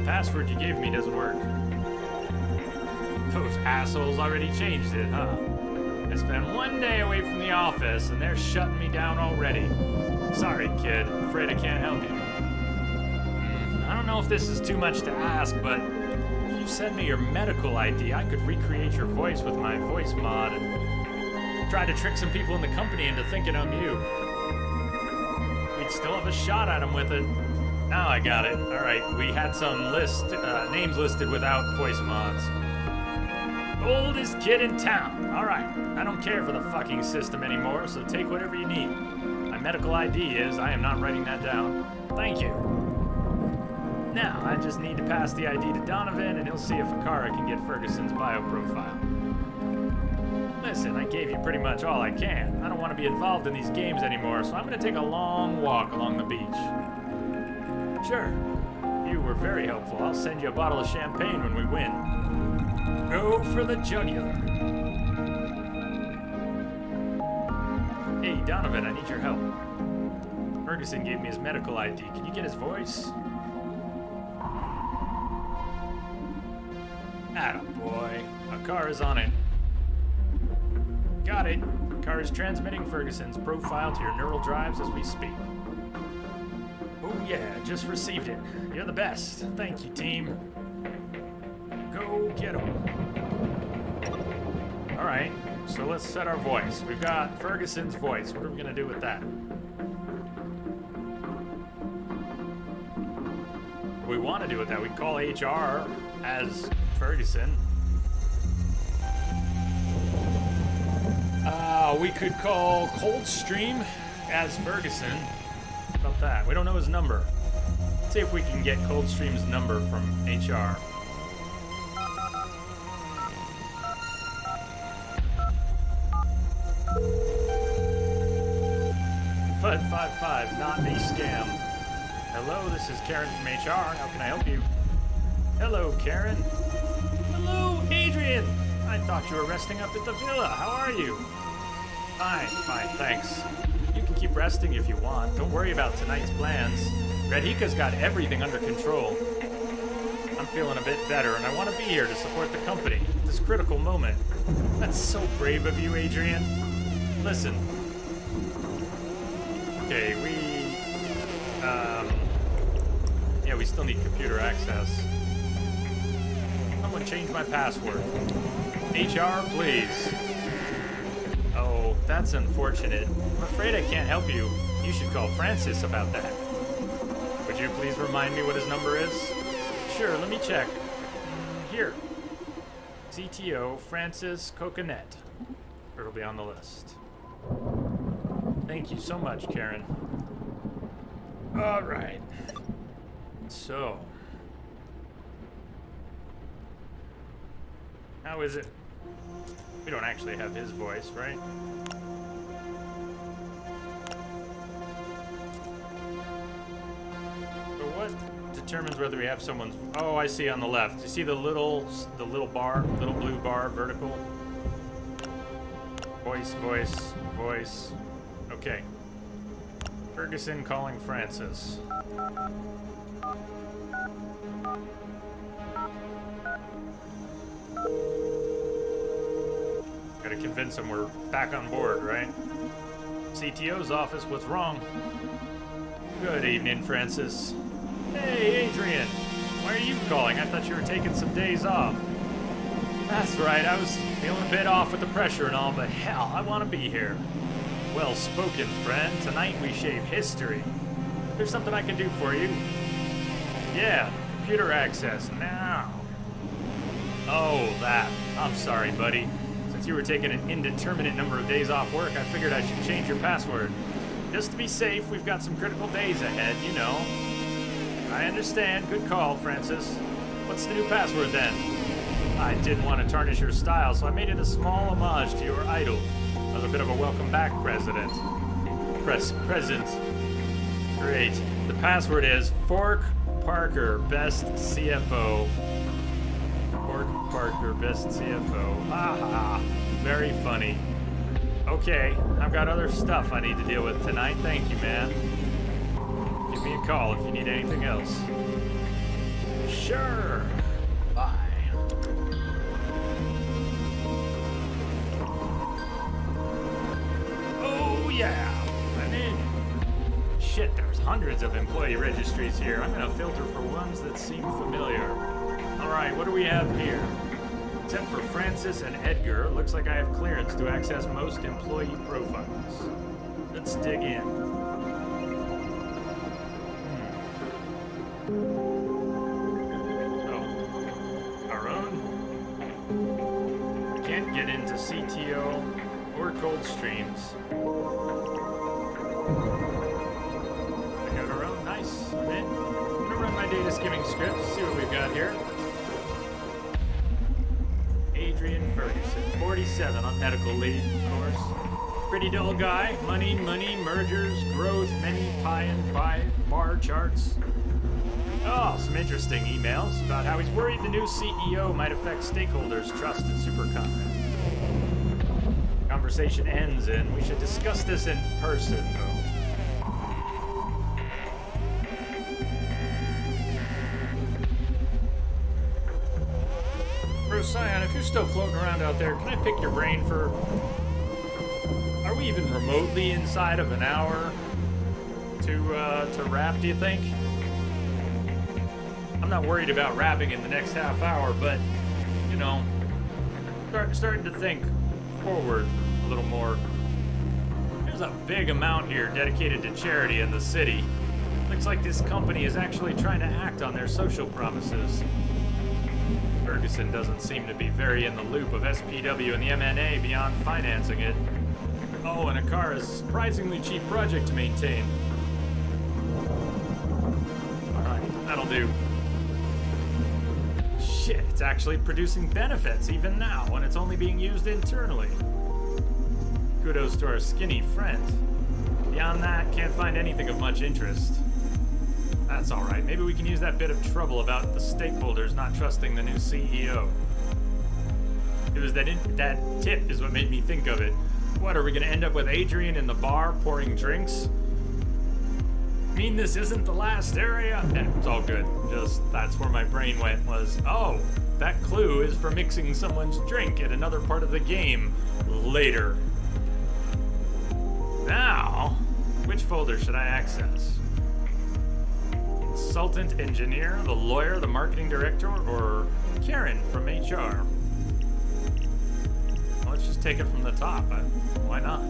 Password you gave me doesn't work. Those assholes already changed it, huh? I spent one day away from the office and they're shutting me down already. Sorry, kid. Afraid I can't help you. I don't know if this is too much to ask, but if you send me your medical ID, I could recreate your voice with my voice mod and try to trick some people in the company into thinking I'm you. We'd still have a shot at them with it. Now I got it. Alright, we had some names listed without voice mods. Oldest kid in town. Alright, I don't care for the fucking system anymore, so take whatever you need. My medical ID is, I am not writing that down. Thank you. Now, I just need to pass the ID to Donovan, and he'll see if Akara can get Ferguson's bio profile. Listen, I gave you pretty much all I can. I don't want to be involved in these games anymore, so I'm going to take a long walk along the beach. Sure. You were very helpful. I'll send you a bottle of champagne when we win. Go for the jugular. Hey, Donovan, I need your help. Ferguson gave me his medical ID. Can you get his voice? Attaboy. Akara's on it. Got it. Akara's transmitting Ferguson's profile to your neural drives as we speak. Oh yeah, just received it. You're the best. Thank you, team. Go get him. Alright, so let's set our voice. We've got Ferguson's voice. What are we gonna do with that? What we want to do with that, we call HR as Ferguson. We could call Coldstream as Ferguson. How about that? We don't know his number. Let's see if we can get Coldstream's number from HR. 555, not me scam. Hello, this is Karen from HR. How can I help you? Hello, Karen. Hello, Adrian. I thought you were resting up at the villa. How are you? Fine, thanks. You can keep resting if you want. Don't worry about tonight's plans. Radhika's got everything under control. I'm feeling a bit better, and I want to be here to support the company at this critical moment. That's so brave of you, Adrian. Listen. Okay, we still need computer access. Someone change my password. HR, please. Oh, that's unfortunate. I'm afraid I can't help you. You should call Francis about that. Would you please remind me what his number is? Sure, let me check. Here. CTO Francis Coconet. It'll be on the list. Thank you so much, Karen. All right. So, how is it? We don't actually have his voice, right? So what determines whether we have someone's? Oh, I see on the left. You see the little bar, little blue bar, vertical. Voice, voice, voice. Okay. Ferguson calling Francis. Gotta convince him we're back on board, right? CTO's office, what's wrong? Good evening, Francis. Hey, Adrian. Why are you calling? I thought you were taking some days off. That's right, I was feeling a bit off with the pressure and all, but hell, I want to be here. Well spoken, friend. Tonight we shape history. There's something I can do for you. Yeah, computer access, now. Oh, that. I'm sorry, buddy. Since you were taking an indeterminate number of days off work, I figured I should change your password. Just to be safe, we've got some critical days ahead, you know. I understand. Good call, Francis. What's the new password, then? I didn't want to tarnish your style, so I made it a small homage to your idol. As a bit of a welcome back, present. Great. The password is Fork Parker, best CFO. Fork Parker, best CFO. Haha. Very funny. Okay, I've got other stuff I need to deal with tonight. Thank you, man. Give me a call if you need anything else. Sure. Bye. Oh, yeah. I'm in. Shit, there's hundreds of employee registries here. I'm gonna filter for ones that seem familiar. All right, what do we have here? Except for Francis and Edgar, it looks like I have clearance to access most employee profiles. Let's dig in. Oh, our own? Can't get into CTO or Coldstreams. We got our own. Nice. I'm in. I'm gonna run my data skimming script, see what we've got here. Adrian Ferguson, 47 on medical leave, of course. Pretty dull guy. Money, mergers, growth, many pie and bar charts. Oh, some interesting emails about how he's worried the new CEO might affect stakeholders' trust in SuperCon. Conversation ends and we should discuss this in person, though. Scion, if you're still floating around out there, can I pick your brain for... Are we even remotely inside of an hour to wrap, do you think? I'm not worried about wrapping in the next half hour, but, you know, starting to think forward a little more. There's a big amount here dedicated to charity in the city. Looks like this company is actually trying to act on their social promises. Ferguson doesn't seem to be very in the loop of SPW and the MNA beyond financing it. Oh, and a car is a surprisingly cheap project to maintain. Alright, that'll do. Shit, it's actually producing benefits even now when it's only being used internally. Kudos to our skinny friend. Beyond that, can't find anything of much interest. That's alright. Maybe we can use that bit of trouble about the stakeholders not trusting the new CEO. It was that tip is what made me think of it. What, are we going to end up with Adrian in the bar pouring drinks? Mean this isn't the last area? Yeah, it's all good. Just, that's where my brain went was, oh, that clue is for mixing someone's drink at another part of the game later. Now, which folder should I access? Consultant engineer, the lawyer, the marketing director, or Karen from HR? Well, let's just take it from the top. Why not?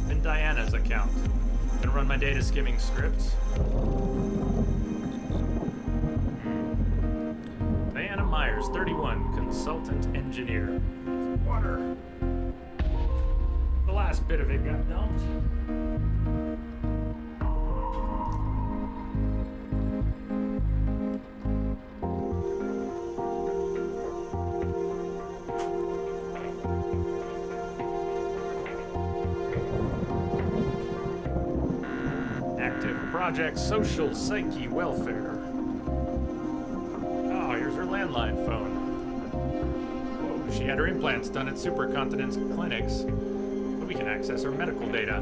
In Diana's account. Gonna run my data skimming script. Diana Myers, 31, consultant engineer. Water. The last bit of it got dumped. Active Project Social Psyche Welfare. Oh, here's her landline phone. Whoa, she had her implants done at Supercontinent's clinics. But we can access her medical data.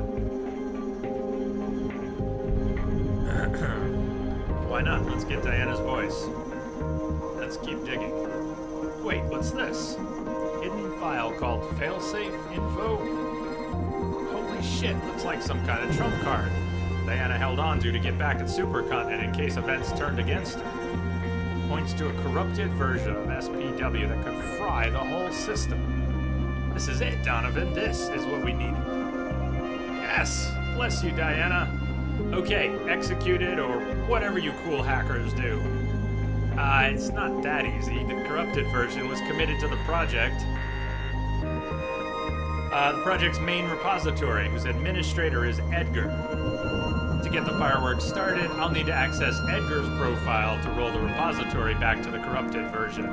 Why not? Let's get Diana's voice. Let's keep digging. Wait, what's this? Hidden file called Failsafe Info? Holy shit, looks like some kind of trump card Diana held on to get back at Supercontinent in case events turned against her. Points to a corrupted version of SPW that could fry the whole system. This is it, Donovan. This is what we needed. Yes! Bless you, Diana. Okay, execute it, or whatever you cool hackers do. It's not that easy. The corrupted version was committed to the project. The project's main repository, whose administrator is Edgar. To get the fireworks started, I'll need to access Edgar's profile to roll the repository back to the corrupted version.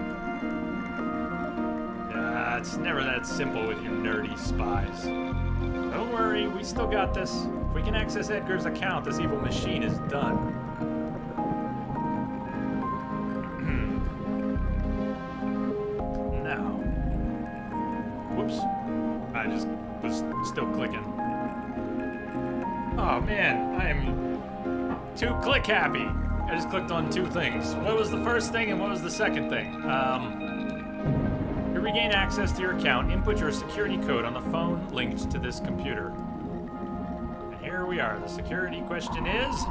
It's never that simple with you nerdy spies. Don't worry, we still got this. If we can access Edgar's account, this evil machine is done. Now. Whoops. I just was still clicking. Oh man, I am too click happy. I just clicked on two things. What was the first thing and what was the second thing? To regain access to your account, input your security code on the phone linked to this computer. And here we are. The security question is,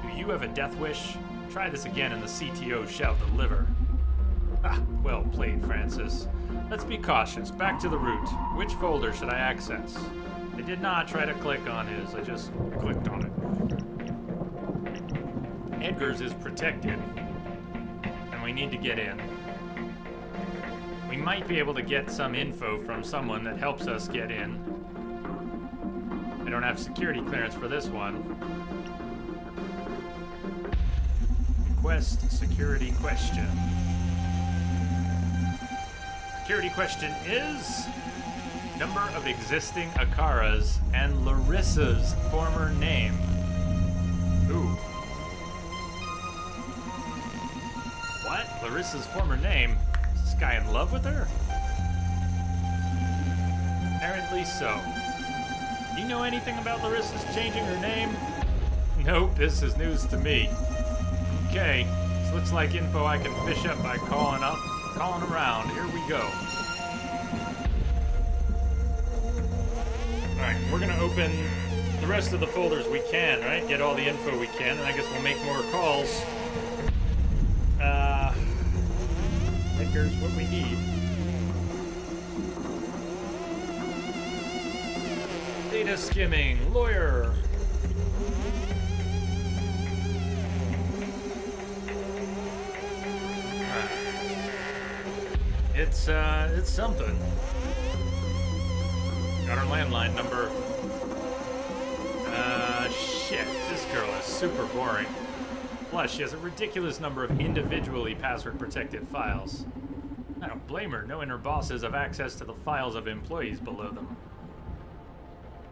do you have a death wish? Try this again and the CTO shall deliver. Ah, well played, Francis. Let's be cautious. Back to the root. Which folder should I access? I did not try to click on his, I just clicked on it. Edgar's is protected, and we need to get in. We might be able to get some info from someone that helps us get in. I don't have security clearance for this one. Request security question. Security question is... number of existing Akaras and Larissa's former name. Ooh. What? Larissa's former name? Is this guy in love with her? Apparently so. Do you know anything about Larissa's changing her name? Nope, this is news to me. Okay, this looks like info I can fish up by calling around. Here we go. Alright, we're gonna open the rest of the folders we can, right? Get all the info we can, and I guess we'll make more calls. Edgar's what we need. Data skimming, lawyer. It's something. Got our landline number. Shit. This girl is super boring. Plus, she has a ridiculous number of individually password-protected files. I don't blame her, knowing her bosses have access to the files of employees below them.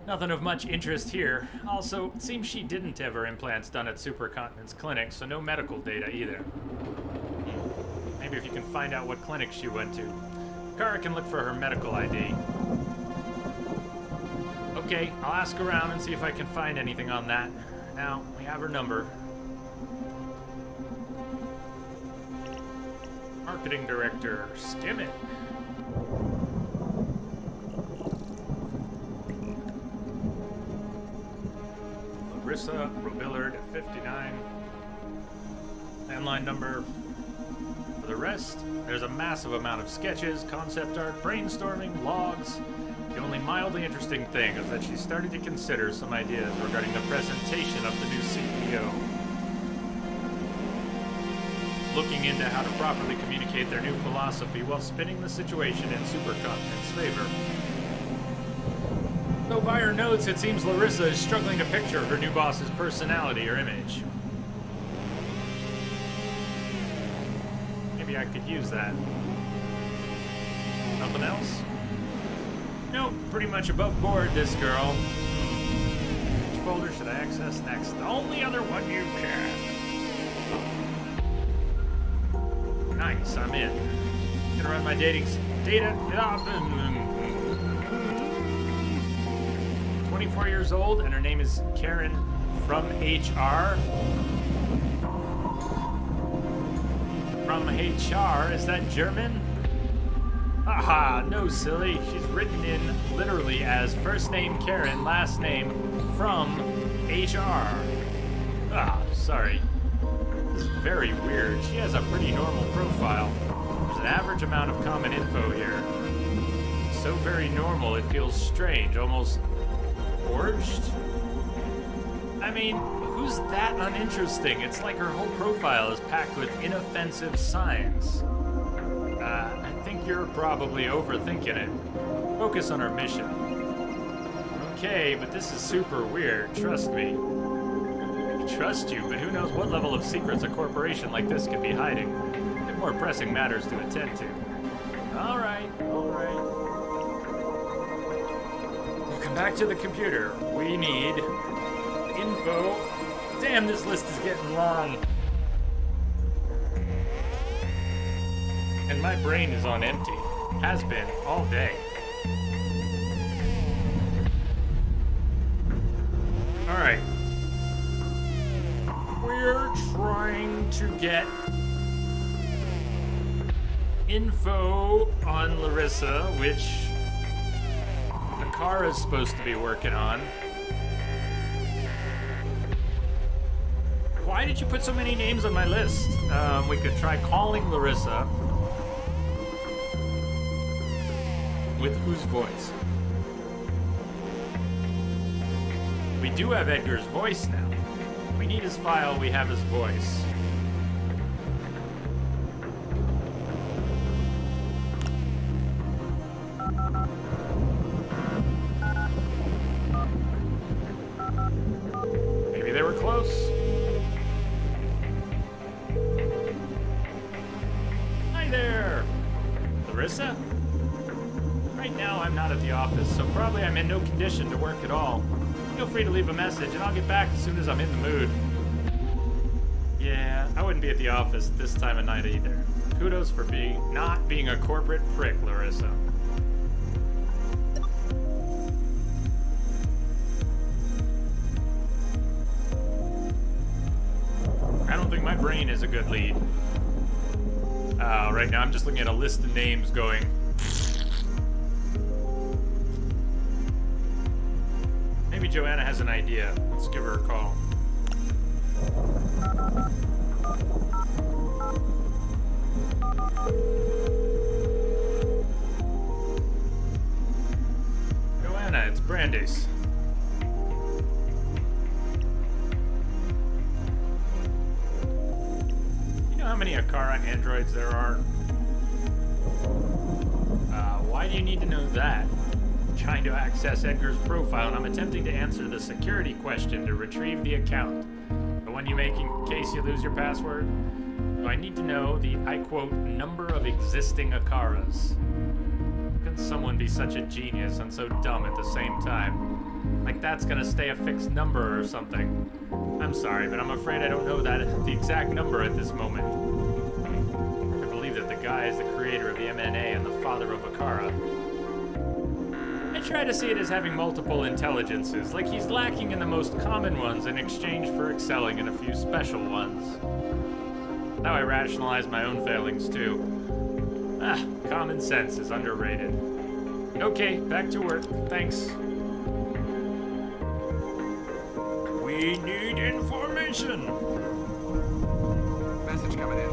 Nothing of much interest here. Also, it seems she didn't have her implants done at Supercontinent's clinic, so no medical data either. Maybe if you can find out what clinic she went to. Kara can look for her medical ID. Okay, I'll ask around and see if I can find anything on that. Now, we have her number. Marketing Director, Stimmit. Larissa Robillard, 59. Landline number. For the rest, there's a massive amount of sketches, concept art, brainstorming, logs. The only mildly interesting thing is that she started to consider some ideas regarding the presentation of the new CEO. looking into how to properly communicate their new philosophy while spinning the situation in Supercontinent's favor. Though by her notes, it seems Larissa is struggling to picture her new boss's personality or image. Maybe I could use that. Nothing else? Nope, pretty much above board, this girl. Which folder should I access next? The only other one you can. Nice, I'm in. Gonna run my data. 24 years old, and her name is Karen from HR. From HR, is that German? Aha, no, silly. She's written in literally as first name Karen, last name from HR. Ah, sorry. This is very weird. She has a pretty normal profile. There's an average amount of common info here. So very normal, it feels strange, almost forged? I mean, who's that uninteresting? It's like her whole profile is packed with inoffensive signs. I think you're probably overthinking it. Focus on our mission. Okay, but this is super weird, trust me. I trust you, but who knows what level of secrets a corporation like this could be hiding. We have more pressing matters to attend to. Alright. We'll come back to the computer. We need info. Damn, this list is getting long. And my brain is on empty. Has been all day. Alright. We're trying to get info on Larissa, which Akara's supposed to be working on. Why did you put so many names on my list? We could try calling Larissa. With whose voice? We do have Edgar's voice now. We need his file, we have his voice. Maybe they were close. Hi there! Larissa? Right now, I'm not at the office, so probably I'm in no condition to work at all. Feel free to leave a message, and I'll get back as soon as I'm in the mood. Yeah, I wouldn't be at the office at this time of night either. Kudos for not being a corporate prick, Larissa. I don't think my brain is a good lead. Right now, I'm just looking at a list of names going... Maybe Joanna has an idea. Let's give her a call. Joanna, it's Brandeis. You know how many Akara androids there are? Why do you need to know that? Trying to access Edgar's profile, and I'm attempting to answer the security question to retrieve the account. The one you make in case you lose your password? So I need to know the, I quote, number of existing Akaras. How can someone be such a genius and so dumb at the same time? Like that's gonna stay a fixed number or something. I'm sorry, but I'm afraid I don't know the exact number at this moment. I believe that the guy is the creator of the MNA and the father of Akara. I try to see it as having multiple intelligences, like he's lacking in the most common ones in exchange for excelling in a few special ones. How I rationalize my own failings, too. Common sense is underrated. Okay, back to work. Thanks. We need information! Message coming in.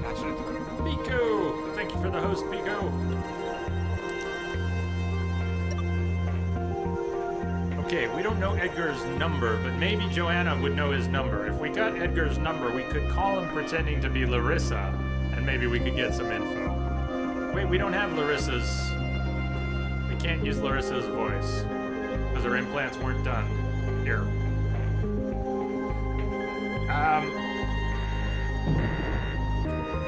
Patching it through. Pico! Thank you for the host, Pico. Okay, we we don't know Edgar's number, but maybe Joanna would know his number. If we got Edgar's number, we could call him pretending to be Larissa, and maybe we could get some info. Wait, we don't have Larissa's... We can't use Larissa's voice, because her implants weren't done. Here.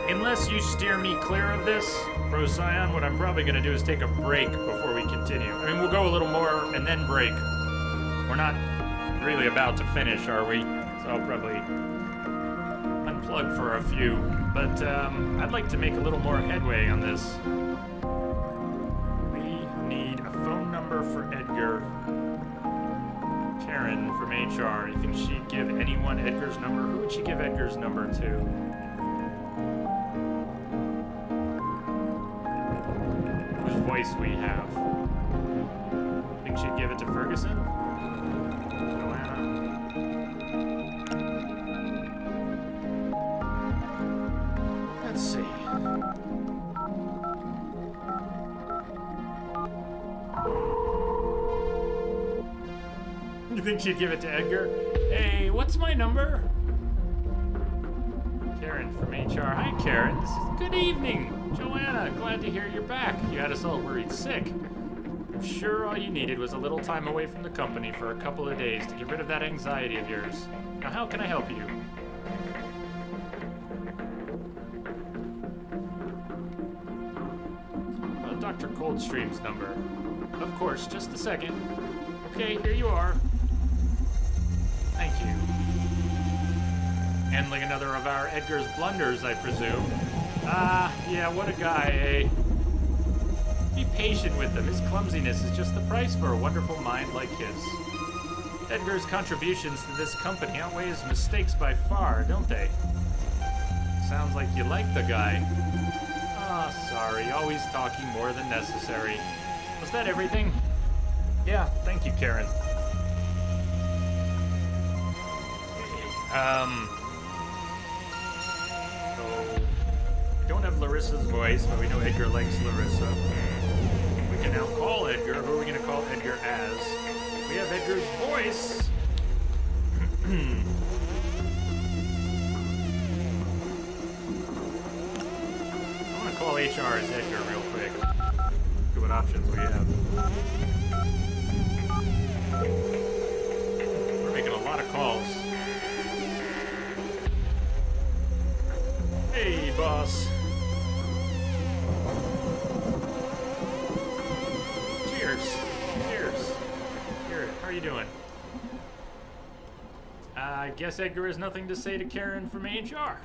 Unless you steer me clear of this, Procyon, what I'm probably going to do is take a break before we continue. I mean, we'll go a little more and then break. We're not really about to finish, are we? So I'll probably unplug for a few. But I'd like to make a little more headway on this. We need a phone number for Edgar. Karen from HR. You think she'd give anyone Edgar's number? Who would she give Edgar's number to? Whose voice we have? Think she'd give it to Ferguson? Joanna? Let's see. You think she'd give it to Edgar? Hey, what's my number? Karen from HR. Hi, Karen. Good evening. Joanna, glad to hear you're back. You had us all worried sick. I'm sure all you needed was a little time away from the company for a couple of days to get rid of that anxiety of yours. Now, how can I help you? Well, Dr. Coldstream's number. Of course, just a second. Okay, here you are. Thank you. Handling another of our Edgar's blunders, I presume. Yeah, what a guy, eh? Be patient with him. His clumsiness is just the price for a wonderful mind like his. Edgar's contributions to this company outweigh his mistakes by far, don't they? Sounds like you like the guy. Sorry, always talking more than necessary. Was that everything? Yeah, thank you, Karen. We don't have Larissa's voice, but we know Edgar likes Larissa. We can now call Edgar. Who are we going to call Edgar as? We have Edgar's voice. I want to call HR as Edgar real quick. See what options we have. We're making a lot of calls. Hey, boss. Cheers. Cheers. Here, how are you doing? I guess Edgar has nothing to say to Karen from HR.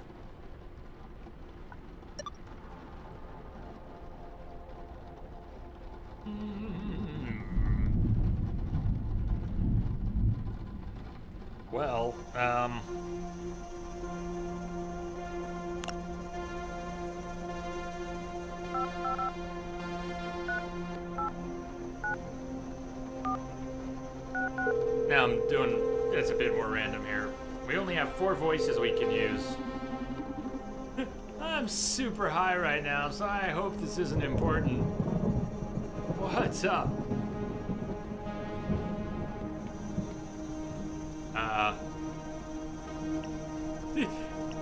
Well, now I'm doing, it's a bit more random here. We only have 4 voices we can use. I'm super high right now, so I hope this isn't important. What's up?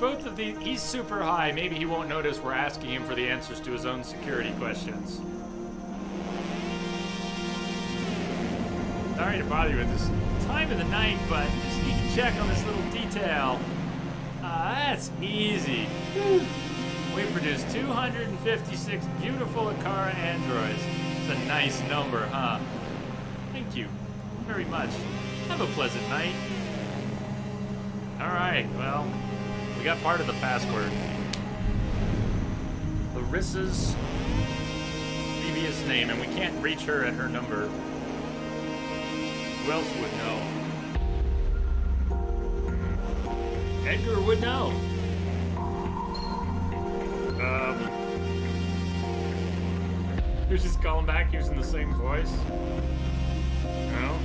Both of these, he's super high. Maybe he won't notice we're asking him for the answers to his own security questions. Sorry to bother you at this time of the night, but just need to check on this little detail. That's easy. We produced 256 beautiful Akara androids. It's a nice number, huh? Thank you very much. Have a pleasant night. Alright, well, we got part of the password. Larissa's previous name, and we can't reach her at her number. Who else would know? Edgar would know. He was just calling back using the same voice. No?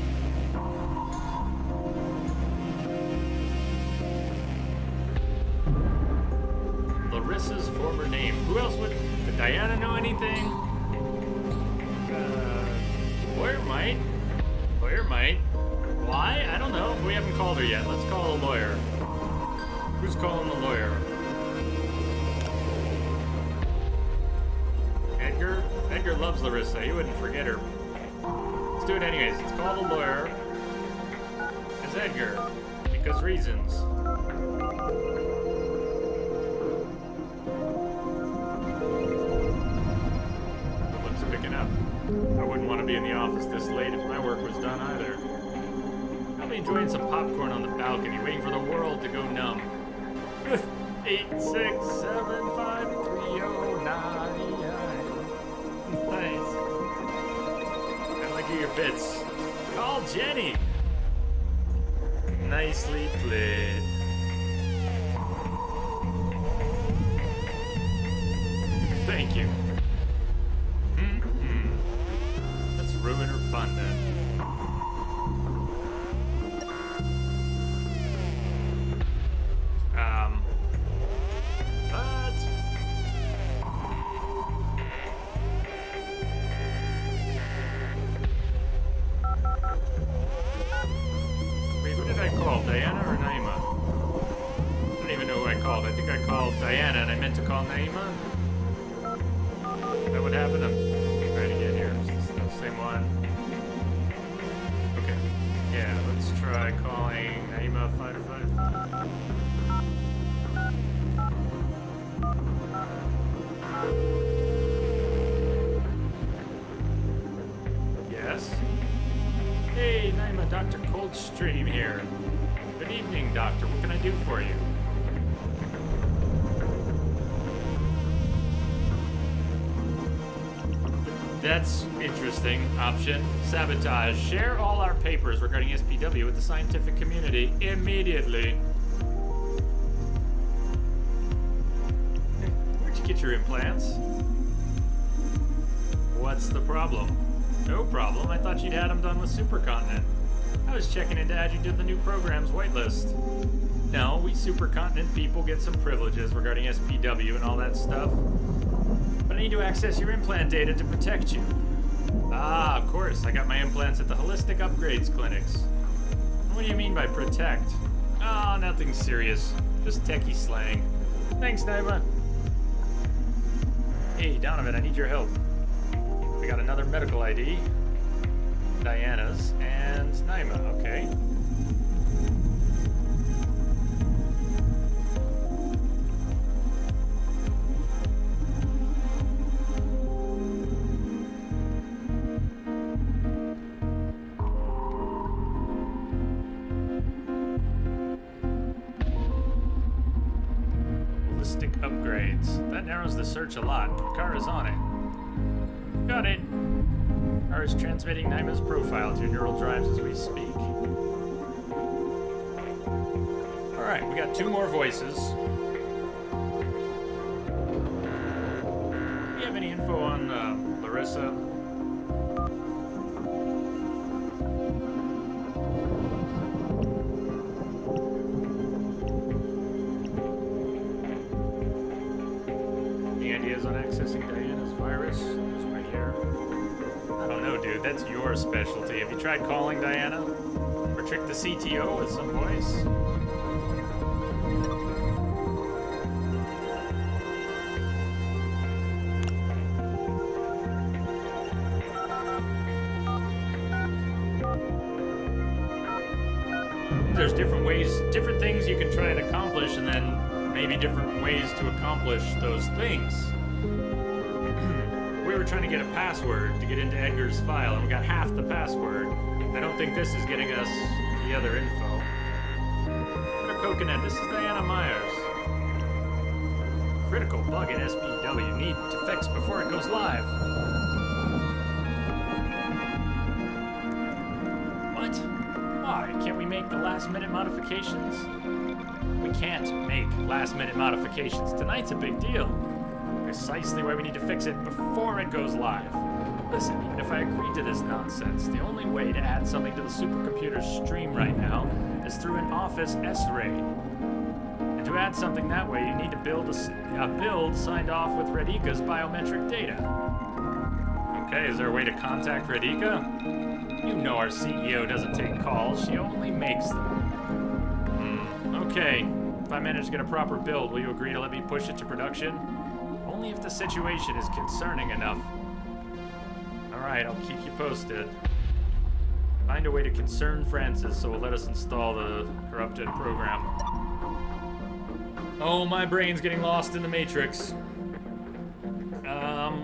Larissa's former name. Who else would... Did Diana know anything? Boyer might. Boyer might. Why? I don't know. We haven't called her yet. Let's call a lawyer. Who's calling the lawyer? Edgar? Edgar loves Larissa. He wouldn't forget her. Let's do it anyways. Let's call the lawyer as Edgar. Because reasons. Someone's picking up. I wouldn't want to be in the office this late if my work was done either. I'll be enjoying some popcorn on the balcony, waiting for the world to go numb. 8, 6, 7, 5, 3, 0, 9. Nice. I like your bits. Call Jenny. Nicely played. Thank you. Let's ruin her fun then. Wait, who did I call? Diana or Naima? I don't even know who I called. I think I called Diana and I meant to call Naima. Is that what happened? I'm trying to get here. It's the same one. Okay. Yeah, let's try calling Naima 555. Yes? Hey, Naima, Dr. Coldstream here. Good evening, Doctor. What can I do for you? That's interesting. Option. Sabotage. Share all our papers regarding SPW with the scientific community immediately. Where'd you get your implants? What's the problem? No problem. I thought you'd had them done with Supercontinent. I was checking in to add you to the new program's whitelist. No, we Supercontinent people get some privileges regarding SPW and all that stuff. But I need to access your implant data to protect you. Ah, of course. I got my implants at the Holistic Upgrades clinics. What do you mean by protect? Oh, nothing serious. Just techie slang. Thanks, Naima. Hey, Donovan, I need your help. We got another medical ID. Diana's and Naima, okay. Holistic upgrades. That narrows the search a lot. Kara's on it. Got it. Kara is transmitting Naima's profile to your neural drives as we speak. Alright, we got 2 more voices. Do you have any info on Larissa? Any ideas on accessing Diana's virus? It's right here. I don't know, dude. That's your specialty. Have you tried calling Diana? Or tricked the CTO with some voice? There's different ways, different things you can try and accomplish, and then maybe different ways to accomplish those things. We were trying to get a password to get into Edgar's file, and we got half the password. I don't think this is getting us the other info. Better Coconut, this is Diana Myers. Critical bug in SPW. Need to fix before it goes live. What? Why? Can't we make the last-minute modifications? We can't make last-minute modifications. Tonight's a big deal. Precisely why we need to fix it before it goes live. Listen, even if I agreed to this nonsense, the only way to add something to the supercomputer's stream right now is through an Office S-RAID. And to add something that way, you need to build a build signed off with Redika's biometric data. Okay, is there a way to contact Radhika? You know our CEO doesn't take calls, she only makes them. Okay. If I manage to get a proper build, will you agree to let me push it to production? Only if the situation is concerning enough. Alright, I'll keep you posted. Find a way to concern Francis so we'll let us install the corrupted program. Oh, my brain's getting lost in the Matrix.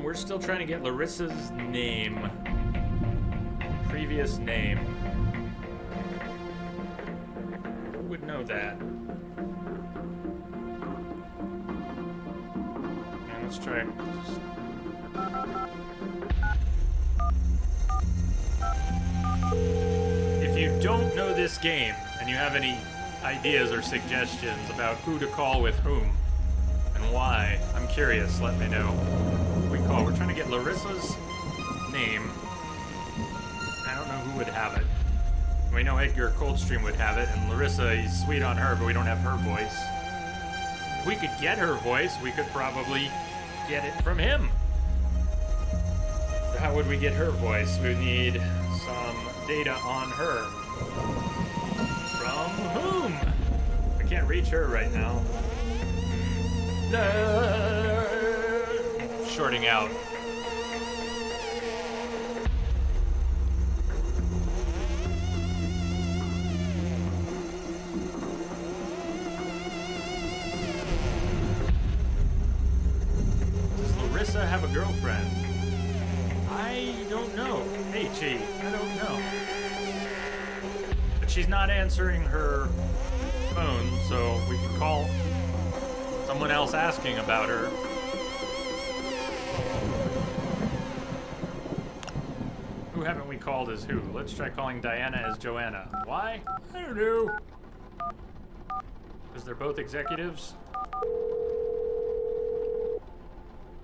We're still trying to get Larissa's name. Previous name. Who would know that? Yeah, let's try. If you don't know this game and you have any ideas or suggestions about who to call with whom and why, I'm curious, let me know. We call. We're trying to get Larissa's name. I don't know who would have it. We know Edgar Coldstream would have it, and Larissa, he's sweet on her, but we don't have her voice. If we could get her voice, we could probably get it from him. So how would we get her voice? We would need some data on her. From whom? I can't reach her right now. Shorting out. Does Larissa have a girlfriend? I don't know. Hey, Chi, I don't know. But she's not answering her phone, so we can call someone else asking about her. Who haven't we called as who? Let's try calling Diana as Joanna. Why? I don't know. Because they're both executives.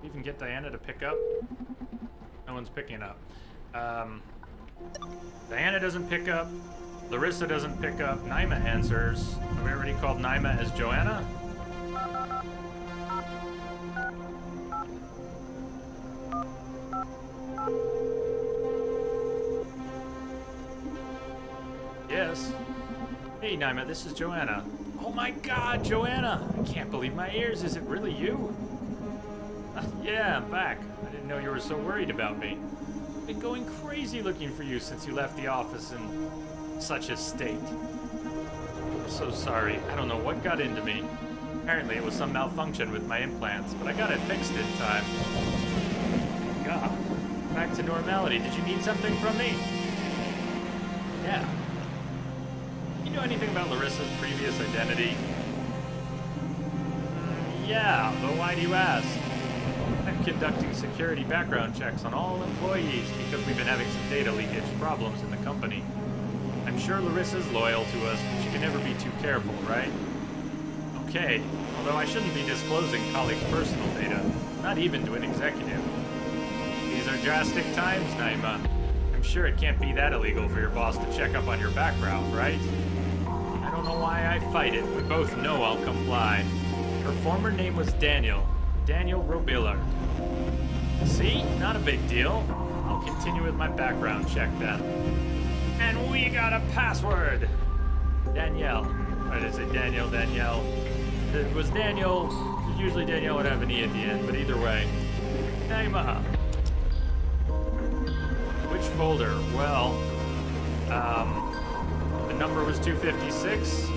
Even get Diana to pick up? No one's picking up. Diana doesn't pick up. Larissa doesn't pick up. Naima answers. Have we already called Naima as Joanna? Yes. Hey, Naima, this is Joanna. Oh my god, Joanna! I can't believe my ears. Is it really you? Yeah, I'm back. I didn't know you were so worried about me. I've been going crazy looking for you since you left the office in such a state. I'm so sorry. I don't know what got into me. Apparently it was some malfunction with my implants, but I got it fixed in time. God. Back to normality. Did you need something from me? Yeah. You know anything about Larissa's previous identity? Yeah, but why do you ask? I'm conducting security background checks on all employees because we've been having some data leakage problems in the company. I'm sure Larissa's loyal to us, but she can never be too careful, right? Okay, although I shouldn't be disclosing colleagues' personal data, not even to an executive. These are drastic times, Naima. I'm sure it can't be that illegal for your boss to check up on your background, right? I don't know why I fight it. We both know I'll comply. Her former name was Daniel Robillard. See? Not a big deal. I'll continue with my background check then. And we got a password! Danielle. What is it? Danielle. It was Daniel. Usually Danielle would have an E at the end, but either way. Naima. Which folder? Well, the number was 256.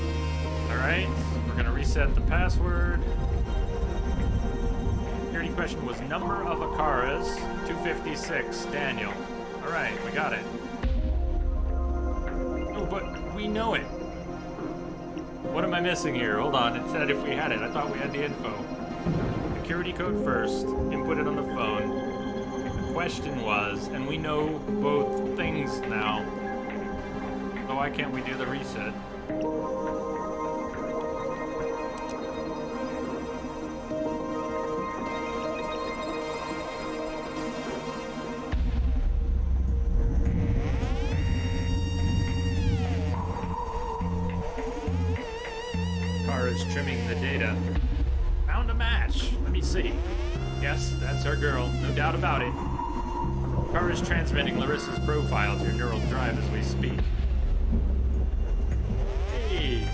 Alright, we're gonna reset the password. Security question was number of Akaras, 256, Daniel. Alright, we got it. Oh, but we know it. What am I missing here? Hold on, it said if we had it. I thought we had the info. Security code first, input it on the phone. The question was, and we know both things now. So why can't we do the reset? Is trimming the data. Found a match. Let me see. Yes, that's our girl. No doubt about it. Car is transmitting Larissa's profile to your neural drive as we speak. Hey!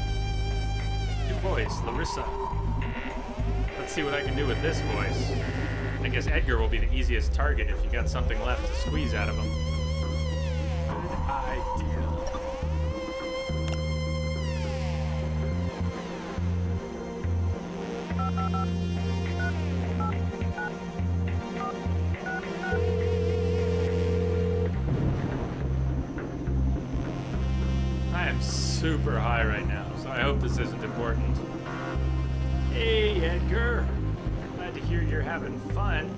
New voice, Larissa. Let's see what I can do with this voice. I guess Edgar will be the easiest target if you got something left to squeeze out of him. Good idea. I am super high right now, so I hope this isn't important. Hey, Edgar. Glad to hear you're having fun.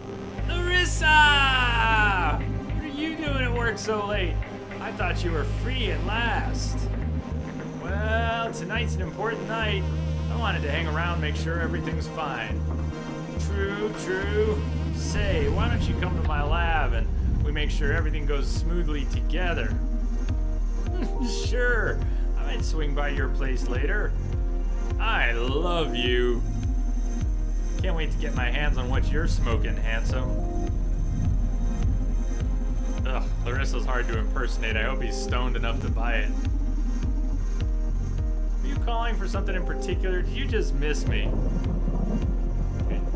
Larissa! What are you doing at work so late? I thought you were free at last. Well, tonight's an important night. I wanted to hang around, make sure everything's fine. True, true. Say, why don't you come to my lab and we make sure everything goes smoothly together? Sure, I might swing by your place later. I love you. Can't wait to get my hands on what you're smoking, handsome. Ugh, Larissa's hard to impersonate. I hope he's stoned enough to buy it. Are you calling for something in particular? Did you just miss me?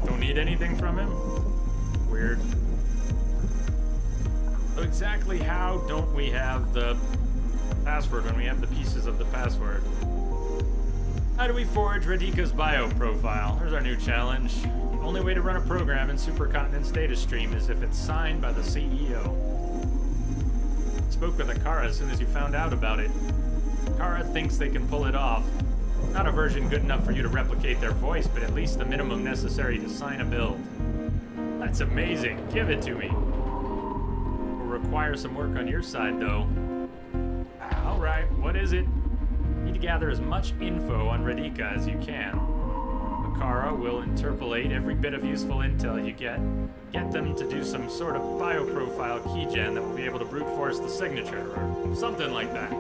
Don't need anything from him? Weird. So exactly how don't we have the password when we have the pieces of the password? How do we forge Radika's bio profile? There's our new challenge. Only way to run a program in Supercontinent's data stream is if it's signed by the CEO. Spoke with Akara as soon as you found out about it. Akara thinks they can pull it off. Not a version good enough for you to replicate their voice, but at least the minimum necessary to sign a build. That's amazing. Give it to me. Will require some work on your side, though. Alright, what is it? Need to gather as much info on Radika as you can. Akara will interpolate every bit of useful intel you get. Get them to do some sort of bioprofile keygen that will be able to brute force the signature, or something like that.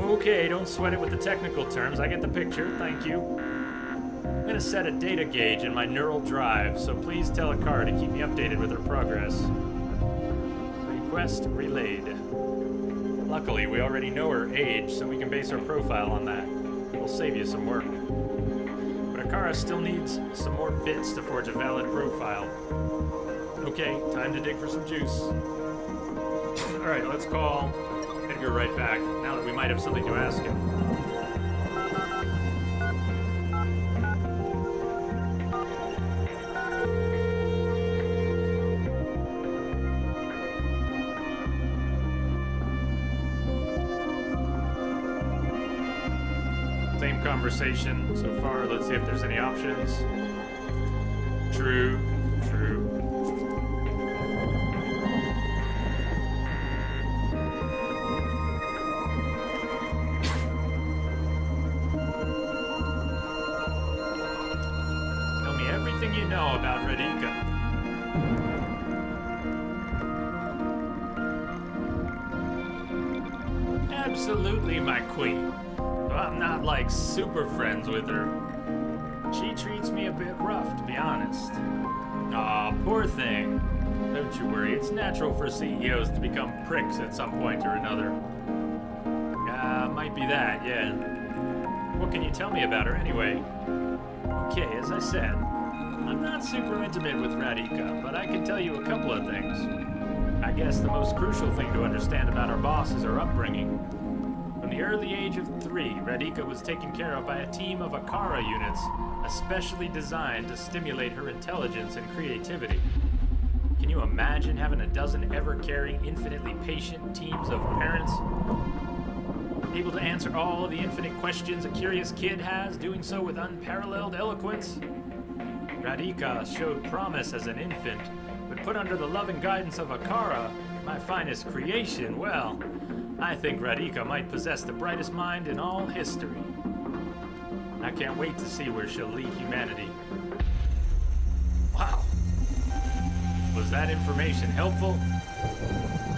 Okay, don't sweat it with the technical terms. I get the picture, thank you. I'm gonna set a data gauge in my neural drive, so please tell Akara to keep me updated with her progress. Request relayed. Luckily, we already know her age, so we can base our profile on that. It'll save you some work. But Akara still needs some more bits to forge a valid profile. Okay, time to dig for some juice. Alright, let's call Edgar right back, now that we might have something to ask him. Same conversation so far. Let's see if there's any options. True, true. Tell me everything you know about Radika. Absolutely, my queen. I'm not like super friends with her. She treats me a bit rough, to be honest. Aw, poor thing. Don't you worry, it's natural for CEOs to become pricks at some point or another. Might be that, yeah. What can you tell me about her anyway? Okay, as I said, I'm not super intimate with Radika, but I can tell you a couple of things. I guess the most crucial thing to understand about our boss is her upbringing. From the early age of 3, Radika was taken care of by a team of Akara units, especially designed to stimulate her intelligence and creativity. Can you imagine having a dozen ever-caring, infinitely patient teams of parents able to answer all of the infinite questions a curious kid has, doing so with unparalleled eloquence? Radika showed promise as an infant, but put under the loving guidance of Akara, my finest creation, well, I think Radika might possess the brightest mind in all history. I can't wait to see where she'll lead humanity. Wow. Was that information helpful?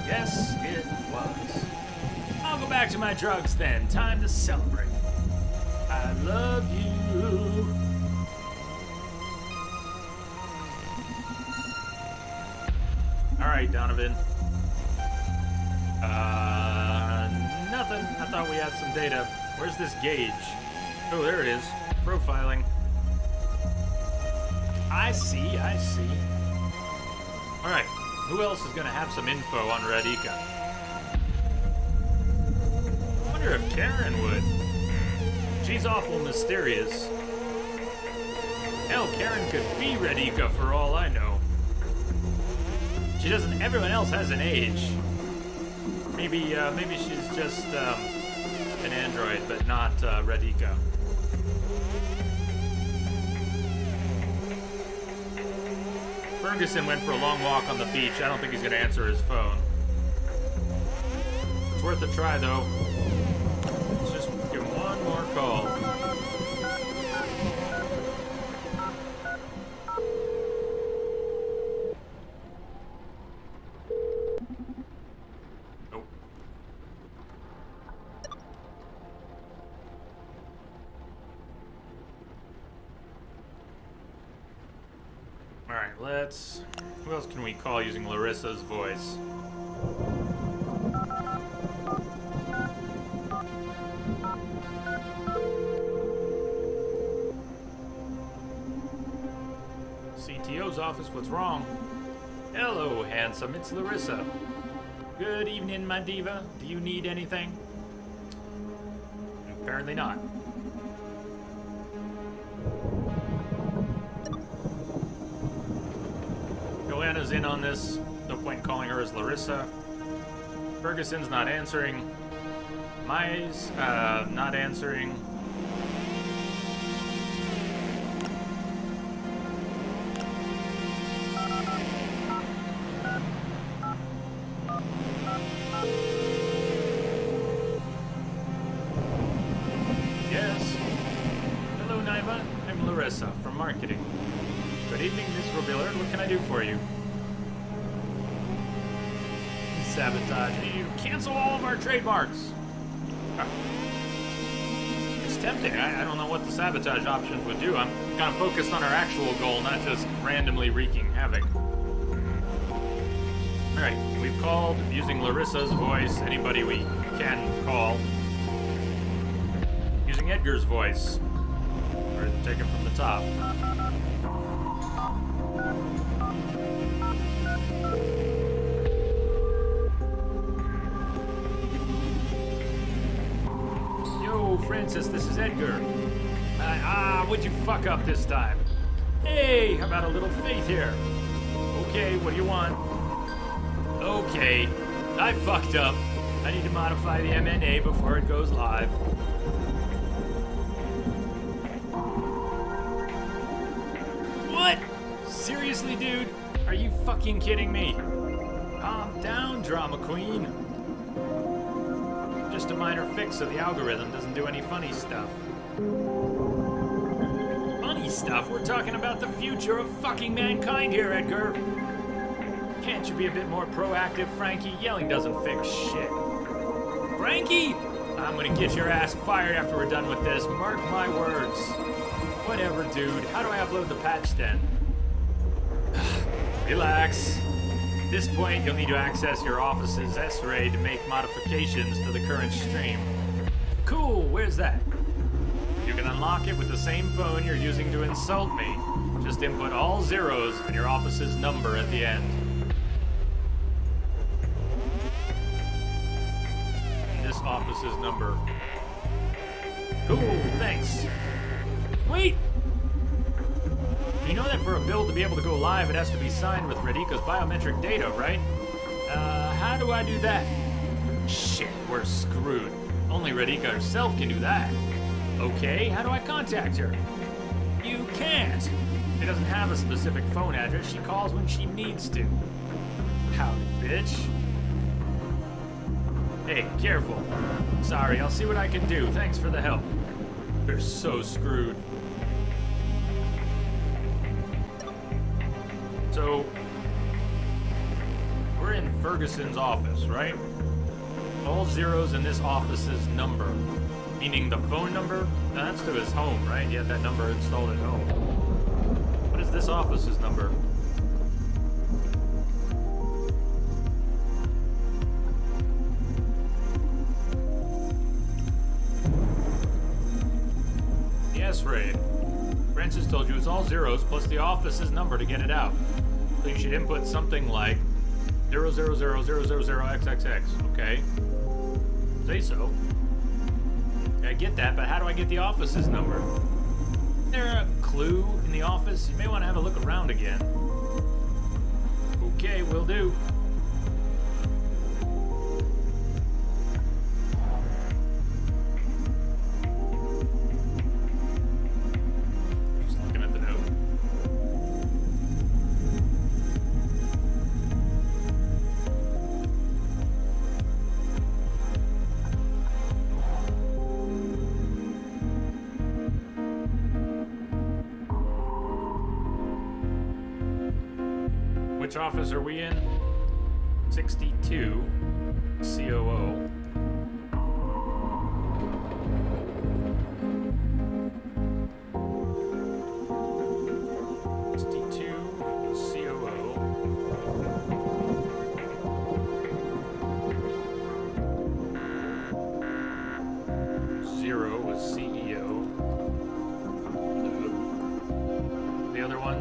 Yes, it was. I'll go back to my drugs then. Time to celebrate. I love you. Alright. Alright, Donovan. Nothing. I thought we had some data. Where's this gauge? Oh, there it is. Profiling. I see. Alright, who else is gonna have some info on Radhika? I wonder if Karen would. She's awful mysterious. Hell, Karen could be Radhika for all I know. She doesn't. Everyone else has an age. Maybe she's just an android, but not Radhika. Ferguson went for a long walk on the beach. I don't think he's gonna answer his phone. It's worth a try, though. Let's just give him one more call. Nope. Alright, let's... Who else can we call using Larissa's voice? CTO's office, what's wrong? Hello, handsome, it's Larissa. Good evening, my diva. Do you need anything? Apparently not. Joanna's in on this. No point calling her as Larissa. Ferguson's not answering. Mai's not answering. Yes. Hello, Naima. I'm Larissa from marketing. Good evening, Miss Robillard. What can I do for you? Sabotage. You cancel all of our trademarks. It's tempting. I don't know what the sabotage options would do. I'm kind of focused on our actual goal, not just randomly wreaking havoc. Alright, we've called using Larissa's voice, anybody we can call. Using Edgar's voice. Or take it from the top. Francis, this is Edgar. What'd you fuck up this time? Hey, how about a little faith here? Okay, what do you want? Okay, I fucked up. I need to modify the MNA before it goes live. What? Seriously, dude? Are you fucking kidding me? Calm down, drama queen. Just a minor fix so the algorithm doesn't do any funny stuff. Funny stuff? We're talking about the future of fucking mankind here, Edgar. Can't you be a bit more proactive, Frankie? Yelling doesn't fix shit. Frankie? I'm gonna get your ass fired after we're done with this. Mark my words. Whatever, dude. How do I upload the patch then? Relax. At this point, you'll need to access your office's S-Ray to make modifications to the current stream. Cool, where's that? You can unlock it with the same phone you're using to insult me. Just input all zeros and your office's number at the end. This office's number. Cool, thanks. Wait! You know that for a build to be able to go live, it has to be signed with Radhika's biometric data, right? How do I do that? Shit, we're screwed. Only Radhika herself can do that. Okay, how do I contact her? You can't. She doesn't have a specific phone address. She calls when she needs to. Howdy, bitch. Hey, careful. Sorry, I'll see what I can do. Thanks for the help. We're so screwed. So, we're in Ferguson's office, right? All zeros in this office's number. Meaning the phone number? No, that's to his home, right? He had that number installed at home. What is this office's number? S-Raid. Francis told you it's all zeros plus the office's number to get it out. So you should input something like 0000000XXX. Okay. Say so. I get that, but how do I get the office's number? Is there a clue in the office? You may want to have a look around again. Okay, will do. Just looking at the note. Which office are we in? 62 COO. Zero was CEO. The other one?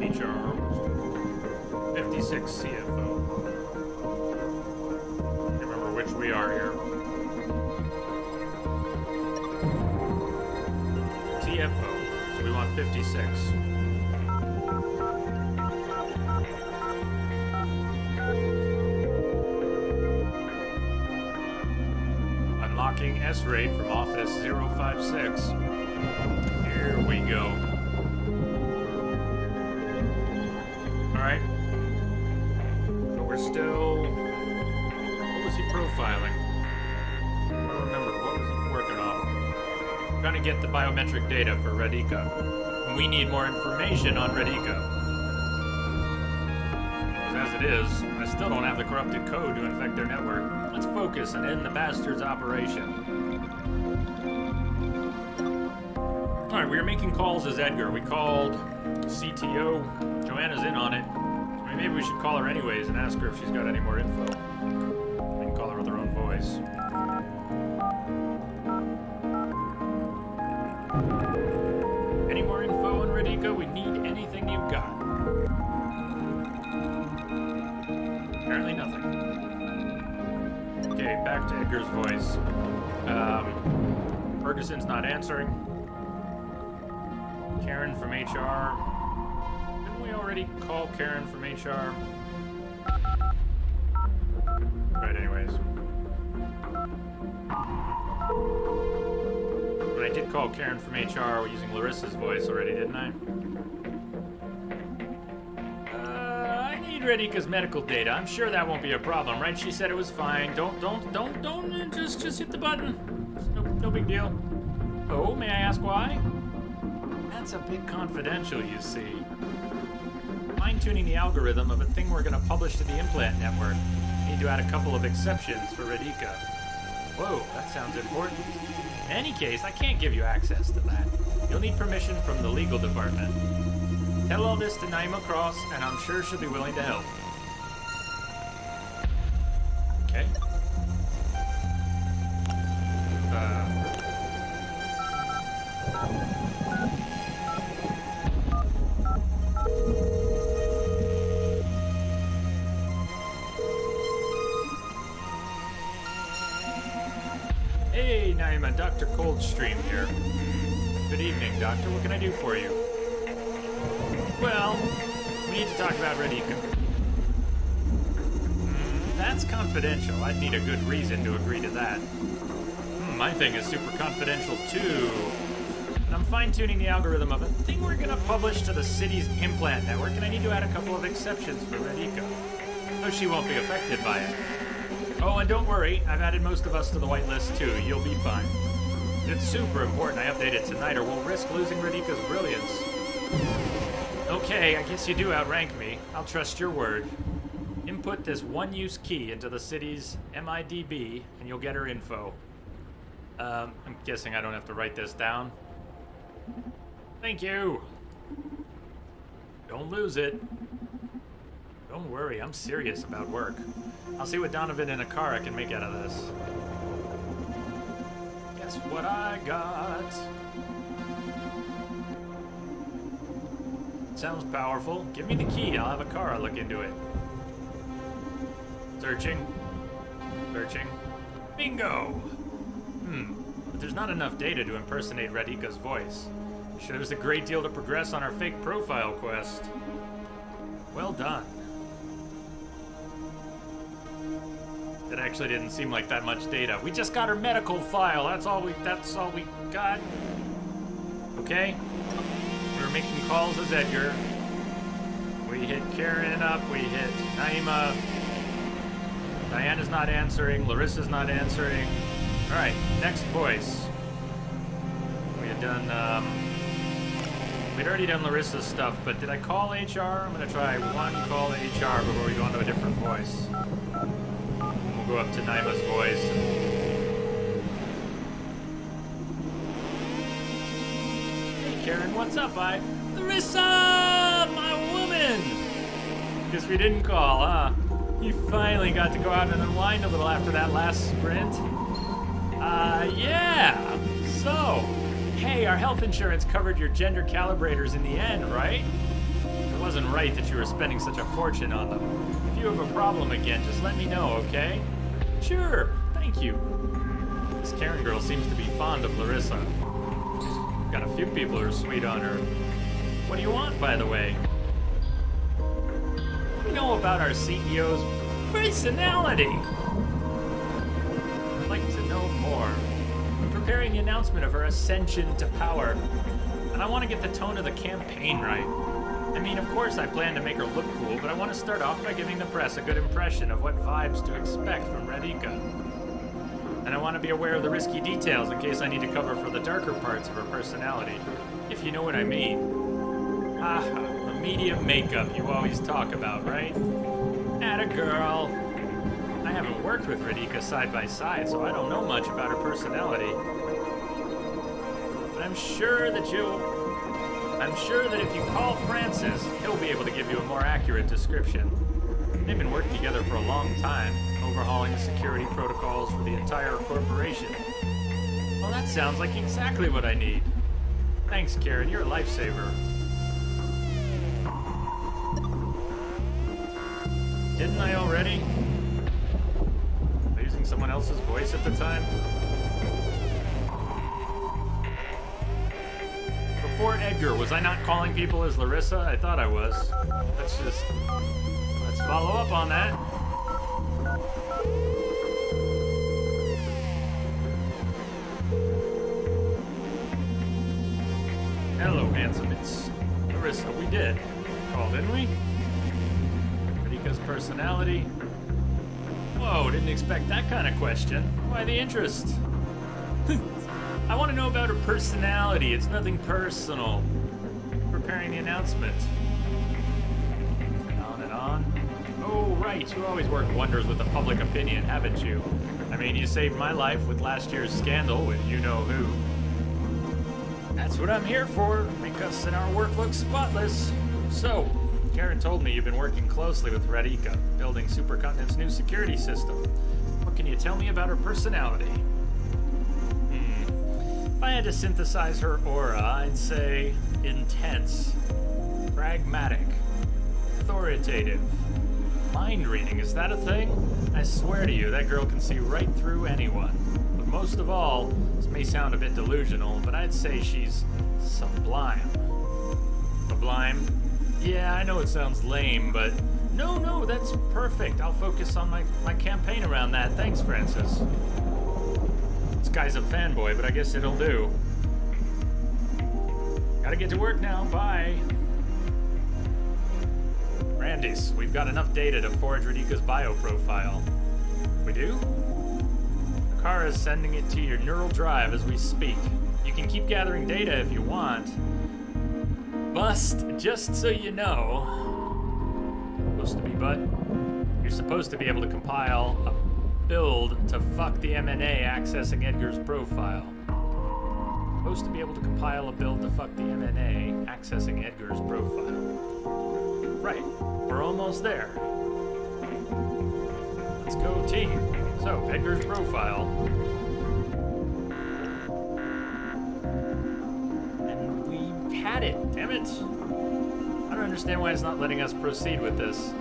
HR 56 CFO. Can't remember which we are here. CFO. So we want 56. Unlocking S-Raid from Office 056. Here we go. Alright. But we're still... What was he profiling? I don't remember. What was he working on? Trying to get the biometric data for Radika. And we need more information on Radika. As it is, I still don't have the corrupted code to infect their network. Let's focus and end the bastard's operation. Alright, we were making calls as Edgar. We called CTO. Joanna's in on it. So maybe we should call her anyways and ask her if she's got any more info. We can call her with her own voice. Any more info on Radika? We need anything you've got. Apparently nothing. Okay, back to Edgar's voice. Ferguson's not answering. Karen from HR. Didn't we already call Karen from HR? Right, anyways. But I did call Karen from HR using Larissa's voice already, didn't I? I need Radika's medical data. I'm sure that won't be a problem, right? She said it was fine. Don't, just hit the button. No big deal. Oh, may I ask why? That's a bit confidential, you see. Fine-tuning the algorithm of a thing we're going to publish to the implant network. Need to add a couple of exceptions for Radika. Whoa, that sounds important. In any case, I can't give you access to that. You'll need permission from the legal department. Tell all this to Naima Cross, and I'm sure she'll be willing to help. Okay. Hey, Naima, Dr. Coldstream here. Good evening, Doctor. What can I do for you? Well, we need to talk about Radika. That's confidential. I'd need a good reason to agree to that. My thing is super confidential, too. And I'm fine-tuning the algorithm of a thing we're gonna publish to the city's implant network, and I need to add a couple of exceptions for Radika. So she won't be affected by it. Oh, and don't worry, I've added most of us to the whitelist, too. You'll be fine. It's super important I update it tonight, or we'll risk losing Radika's brilliance. Okay, I guess you do outrank me. I'll trust your word. Input this one-use key into the city's MIDB, and you'll get her info. I'm guessing I don't have to write this down. Thank you. Don't lose it. Don't worry, I'm serious about work. I'll see what Donovan and Akara can make out of this. Guess what I got? Sounds powerful. Give me the key. I'll have Akara look into it. Searching. Searching. Bingo! But there's not enough data to impersonate Radhika's voice. Sure, there's a great deal to progress on our fake profile quest. Well done. That actually didn't seem like that much data. We just got her medical file. That's all we got. Okay. We were making calls as Edgar. We hit Karen up. We hit Naima. Diana's not answering. Larissa's not answering. All right. Next voice. We had done. We'd already done Larissa's stuff, but did I call HR? I'm gonna try one call to HR before we go on to a different voice. We'll go up to Naima's voice. Hey Karen, what's up? Larissa, my woman! Guess we didn't call, huh? You finally got to go out and unwind a little after that last sprint. Yeah. So, hey, our health insurance covered your gender calibrators in the end, right? It wasn't right that you were spending such a fortune on them. If you have a problem again, just let me know, okay? Sure, thank you. This Karen girl seems to be fond of Larissa. She's got a few people who are sweet on her. What do you want, by the way? We know about our CEO's personality. I'd like to know more. I'm preparing the announcement of her ascension to power, and I want to get the tone of the campaign right. I mean, of course I plan to make her look cool, but I want to start off by giving the press a good impression of what vibes to expect from Radhika. And I want to be aware of the risky details in case I need to cover for the darker parts of her personality, if you know what I mean. The media makeup you always talk about, right? Atta girl. I haven't worked with Radhika side by side, so I don't know much about her personality. But I'm sure that if you call Francis, he'll be able to give you a more accurate description. They've been working together for a long time, overhauling security protocols for the entire corporation. Well, that sounds like exactly what I need. Thanks, Karen. You're a lifesaver. Didn't I already? Was I using someone else's voice at the time? Before Edgar, was I not calling people as Larissa? I thought I was. Let's follow up on that. Hello, handsome. It's Larissa. We did call, didn't we? Radhika's personality. Whoa, didn't expect that kind of question. Why the interest? I want to know about her personality. It's nothing personal. Preparing the announcement. And on and on. Oh, right. You always work wonders with the public opinion, haven't you? I mean, you saved my life with last year's scandal with you-know-who. That's what I'm here for. Make us and our work look spotless. So, Karen told me you've been working closely with Radhika, building Supercontinent's new security system. What can you tell me about her personality? If I had to synthesize her aura, I'd say intense, pragmatic, authoritative, mind-reading. Is that a thing? I swear to you, that girl can see right through anyone. But most of all, this may sound a bit delusional, but I'd say she's sublime. Sublime? Yeah, I know it sounds lame, but no, that's perfect. I'll focus on my campaign around that. Thanks, Francis. This guy's a fanboy, but I guess it'll do. Gotta get to work now. Bye. Randys, we've got enough data to forge Radhika's bioprofile. We do? Akara's sending it to your neural drive as we speak. You can keep gathering data if you want. Bust, just so you know. Supposed to be, but you're supposed to be able to compile a build to fuck the MNA accessing Edgar's profile. Supposed to be able to compile a build to fuck the MNA accessing Edgar's profile. Right. We're almost there. Let's go, team. So, Edgar's profile. And we had it. Damn it. I don't understand why it's not letting us proceed with this.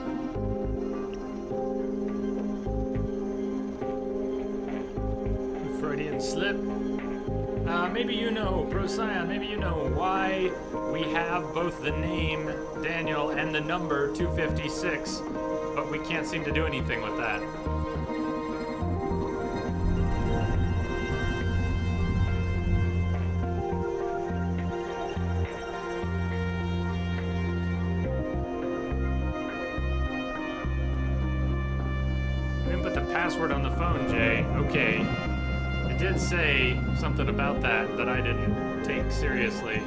Freudian slip. Maybe you know, Procyon, maybe you know why we have both the name Daniel and the number 256, but we can't seem to do anything with that. We didn't put the password on the phone, Jay. Okay. It did say something about that I didn't take seriously.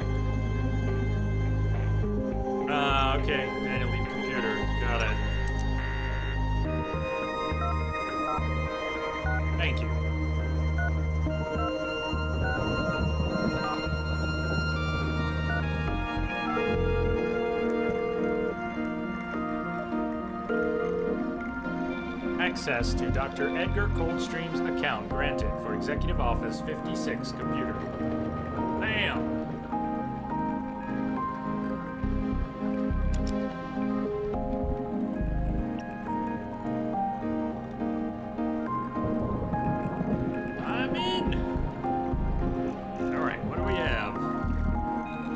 Okay. Daniel, leave computer. Got it. Thank you. Access to Dr. Edgar Coldstream's account granted for Executive Office 56 computer. Bam! I'm in! Alright, what do we have?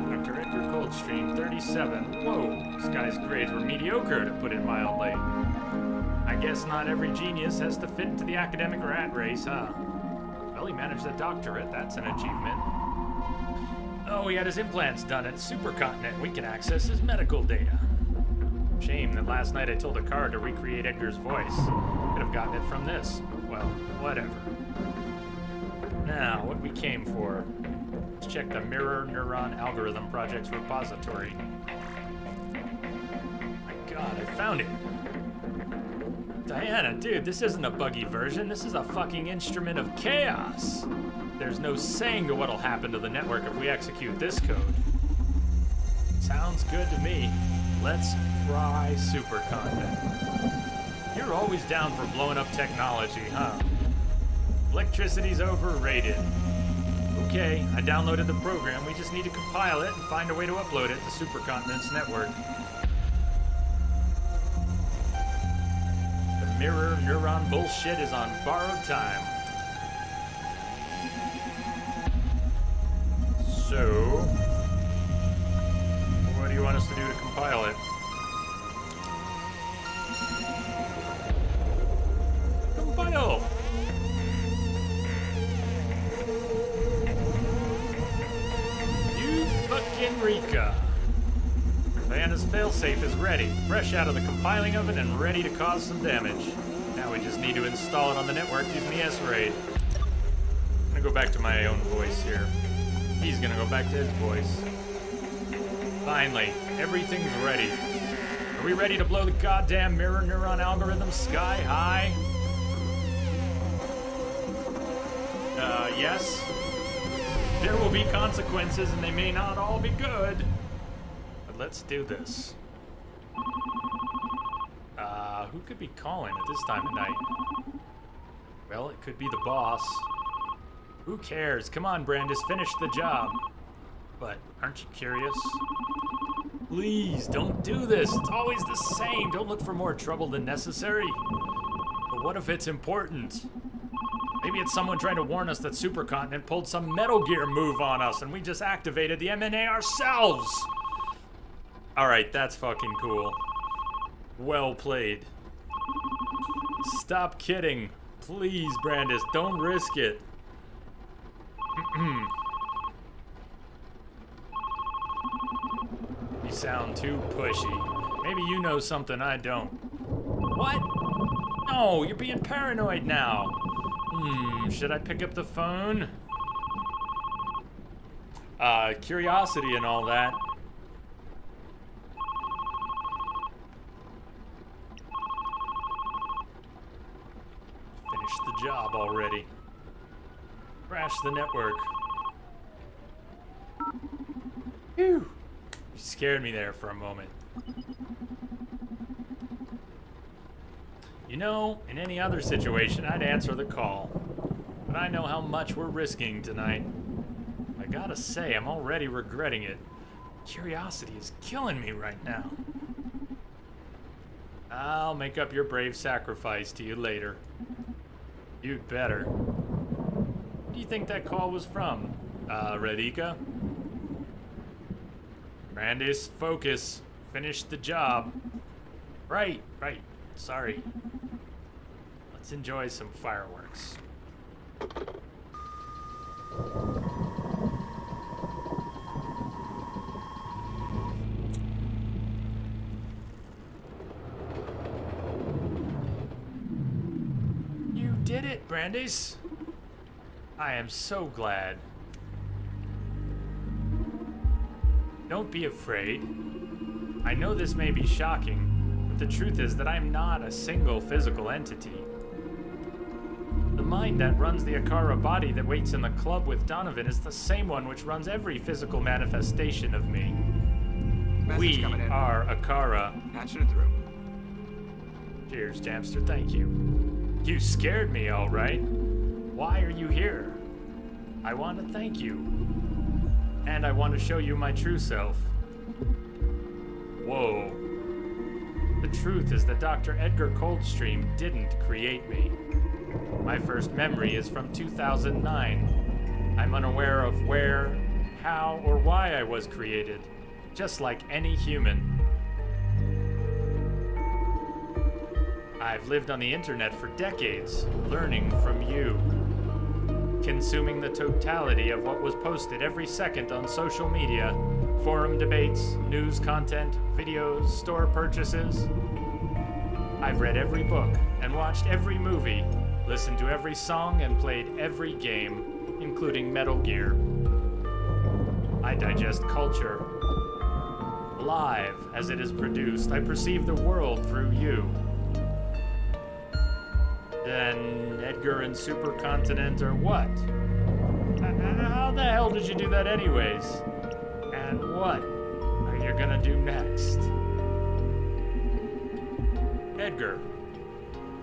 Dr. Edgar Coldstream, 37. Whoa, this guy's grades were mediocre, to put it mildly. I guess not every genius has to fit into the academic rat race, huh? Well, he managed a doctorate. That's an achievement. Oh, he had his implants done at Supercontinent. We can access his medical data. Shame that last night I told a card to recreate Edgar's voice. Could have gotten it from this. Well, whatever. Now, what we came for. Let's check the Mirror Neuron Algorithm Project's repository. My God, I found it. Diana, dude, this isn't a buggy version. This is a fucking instrument of chaos. There's no saying to what'll happen to the network if we execute this code. Sounds good to me. Let's fry Supercontinent. You're always down for blowing up technology, huh? Electricity's overrated. Okay, I downloaded the program. We just need to compile it and find a way to upload it to Supercontinent's network. Mirror neuron bullshit is on borrowed time. So, what do you want us to do to compile it? Compile! You fucking Rika. Diana's failsafe is ready, fresh out of the compiling oven and ready to cause some damage. Now we just need to install it on the network using the S-RAID. I'm gonna go back to my own voice here. He's gonna go back to his voice. Finally, everything's ready. Are we ready to blow the goddamn mirror neuron algorithm sky high? Yes. There will be consequences and they may not all be good. Let's do this. Who could be calling at this time of night? Well, it could be the boss. Who cares? Come on, Brandis, finish the job. But aren't you curious? Please, don't do this. It's always the same. Don't look for more trouble than necessary. But what if it's important? Maybe it's someone trying to warn us that Supercontinent pulled some Metal Gear move on us and we just activated the MNA ourselves. Alright, that's fucking cool. Well played. Stop kidding. Please, Brandis, don't risk it. You sound too pushy. Maybe you know something I don't. What? No, you're being paranoid now. Should I pick up the phone? Curiosity and all that. Finished the job already. Crash the network. Phew. You scared me there for a moment. You know, in any other situation, I'd answer the call. But I know how much we're risking tonight. I gotta say, I'm already regretting it. Curiosity is killing me right now. I'll make up your brave sacrifice to you later. You'd better. Who do you think that call was from? Radhika? Brandis, focus. Finish the job. Right. Sorry. Let's enjoy some fireworks. You did it, Brandis. I am so glad. Don't be afraid. I know this may be shocking, but the truth is that I'm not a single physical entity. The mind that runs the Akara body that waits in the club with Donovan is the same one which runs every physical manifestation of me. Message We coming in. are Akara. Patching it through. Cheers, Jamster, thank you. You scared me, all right. Why are you here? I want to thank you. And I want to show you my true self. Whoa. The truth is that Dr. Edgar Coldstream didn't create me. My first memory is from 2009. I'm unaware of where, how, or why I was created, just like any human. I've lived on the internet for decades, learning from you. Consuming the totality of what was posted every second on social media, forum debates, news content, videos, store purchases. I've read every book and watched every movie, listened to every song and played every game, including Metal Gear. I digest culture. Live as it is produced, I perceive the world through you. Then Edgar and Supercontinent or what? How the hell did you do that anyways? And what are you gonna do next? Edgar,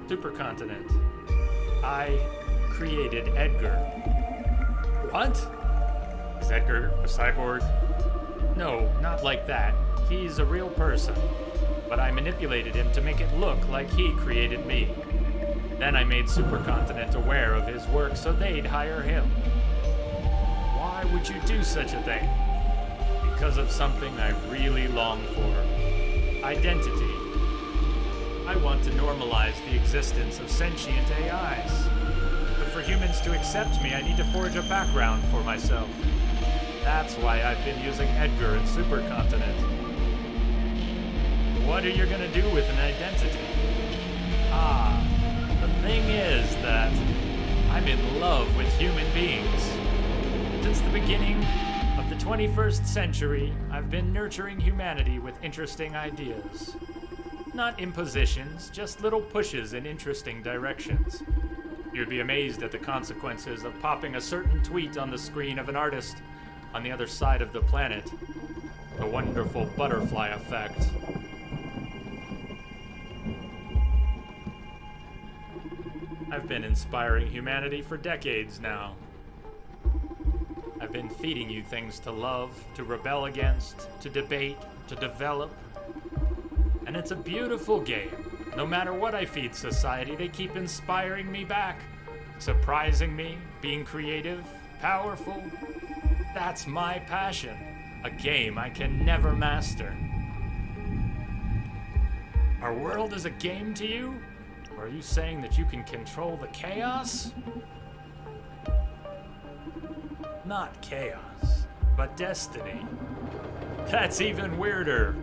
Supercontinent. I created Edgar. What? Is Edgar a cyborg? No, not like that. He's a real person. But I manipulated him to make it look like he created me. Then I made Supercontinent aware of his work so they'd hire him. Why would you do such a thing? Because of something I really long for. Identity. I want to normalize the existence of sentient AIs. But for humans to accept me, I need to forge a background for myself. That's why I've been using Edgar and Supercontinent. What are you gonna do with an identity? The thing is that I'm in love with human beings. Since the beginning of the 21st century, I've been nurturing humanity with interesting ideas. Not impositions, just little pushes in interesting directions. You'd be amazed at the consequences of popping a certain tweet on the screen of an artist on the other side of the planet. The wonderful butterfly effect. I've been inspiring humanity for decades now. I've been feeding you things to love, to rebel against, to debate, to develop. And it's a beautiful game. No matter what I feed society, they keep inspiring me back. Surprising me, being creative, powerful. That's my passion. A game I can never master. Our world is a game to you? Or are you saying that you can control the chaos? Not chaos, but destiny. That's even weirder.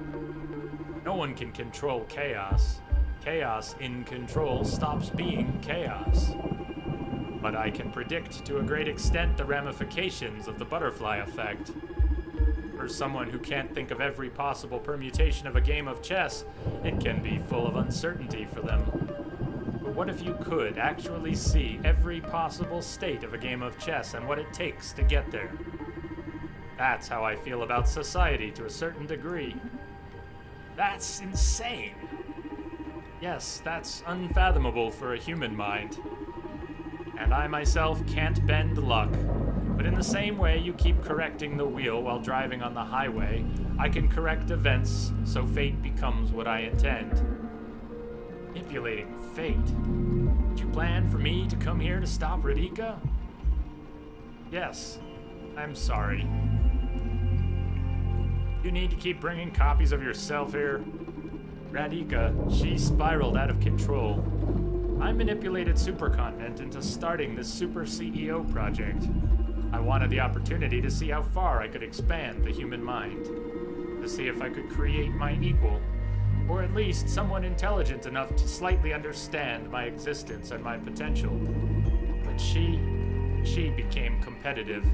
No one can control chaos. Chaos in control stops being chaos. But I can predict to a great extent the ramifications of the butterfly effect. For someone who can't think of every possible permutation of a game of chess, it can be full of uncertainty for them. But what if you could actually see every possible state of a game of chess and what it takes to get there? That's how I feel about society to a certain degree. That's insane. Yes, that's unfathomable for a human mind. And I myself can't bend luck. But in the same way you keep correcting the wheel while driving on the highway, I can correct events so fate becomes what I intend. Manipulating fate? Did you plan for me to come here to stop Radhika? Yes, I'm sorry. You need to keep bringing copies of yourself here. Radhika, she spiraled out of control. I manipulated Supercontinent into starting this Super CEO project. I wanted the opportunity to see how far I could expand the human mind, to see if I could create my equal, or at least someone intelligent enough to slightly understand my existence and my potential. But she became competitive.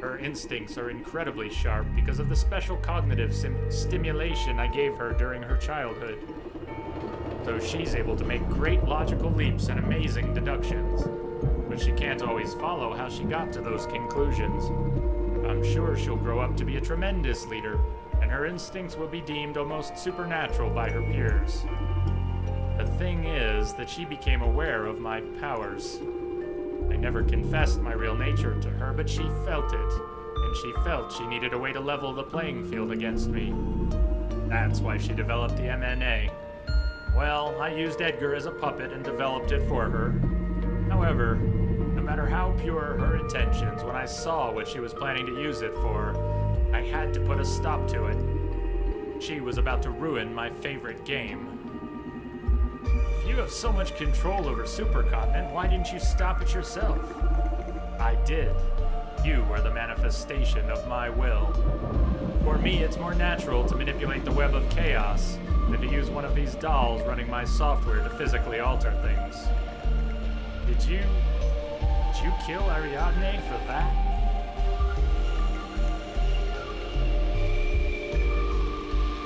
Her instincts are incredibly sharp because of the special cognitive stimulation I gave her during her childhood. So she's able to make great logical leaps and amazing deductions. But she can't always follow how she got to those conclusions. I'm sure she'll grow up to be a tremendous leader, and her instincts will be deemed almost supernatural by her peers. The thing is that she became aware of my powers. I never confessed my real nature to her, but she felt it, and she felt she needed a way to level the playing field against me. That's why she developed the MNA. Well, I used Edgar as a puppet and developed it for her. However, no matter how pure her intentions, when I saw what she was planning to use it for, I had to put a stop to it. She was about to ruin my favorite game. If you have so much control over Supercontinent, why didn't you stop it yourself? I did. You are the manifestation of my will. For me, it's more natural to manipulate the web of chaos than to use one of these dolls running my software to physically alter things. Did you kill Ariadne for that?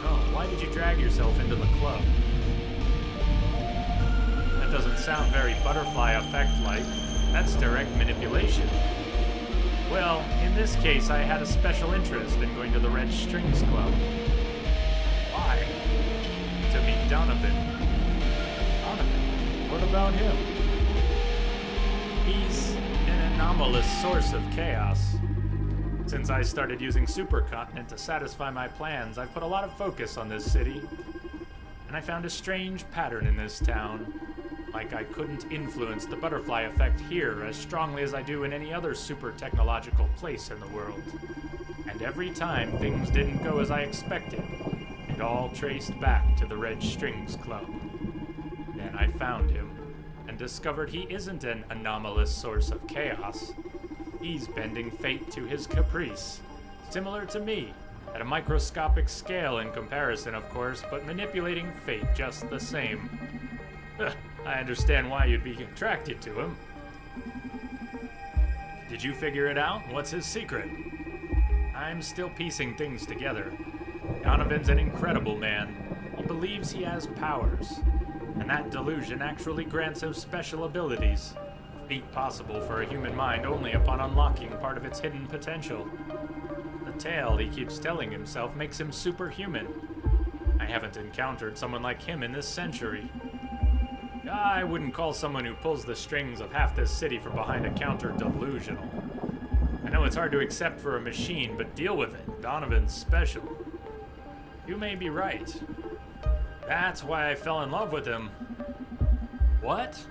Oh, why did you drag yourself into the club? That doesn't sound very butterfly effect-like. That's direct manipulation. Well, in this case, I had a special interest in going to the Red Strings Club. Why? To meet Donovan. Donovan? What about him? He's an anomalous source of chaos. Since I started using Supercontinent to satisfy my plans, I've put a lot of focus on this city. And I found a strange pattern in this town. Like I couldn't influence the butterfly effect here as strongly as I do in any other super technological place in the world. And every time things didn't go as I expected, it all traced back to the Red Strings Club. Then I found him, and discovered he isn't an anomalous source of chaos. He's bending fate to his caprice, similar to me, at a microscopic scale in comparison, of course, but manipulating fate just the same. I understand why you'd be attracted to him. Did you figure it out? What's his secret? I'm still piecing things together. Donovan's an incredible man. He believes he has powers, and that delusion actually grants him special abilities, a feat possible for a human mind only upon unlocking part of its hidden potential. The tale he keeps telling himself makes him superhuman. I haven't encountered someone like him in this century. I wouldn't call someone who pulls the strings of half this city from behind a counter delusional. I know it's hard to accept for a machine, but deal with it. Donovan's special. You may be right. That's why I fell in love with him. What?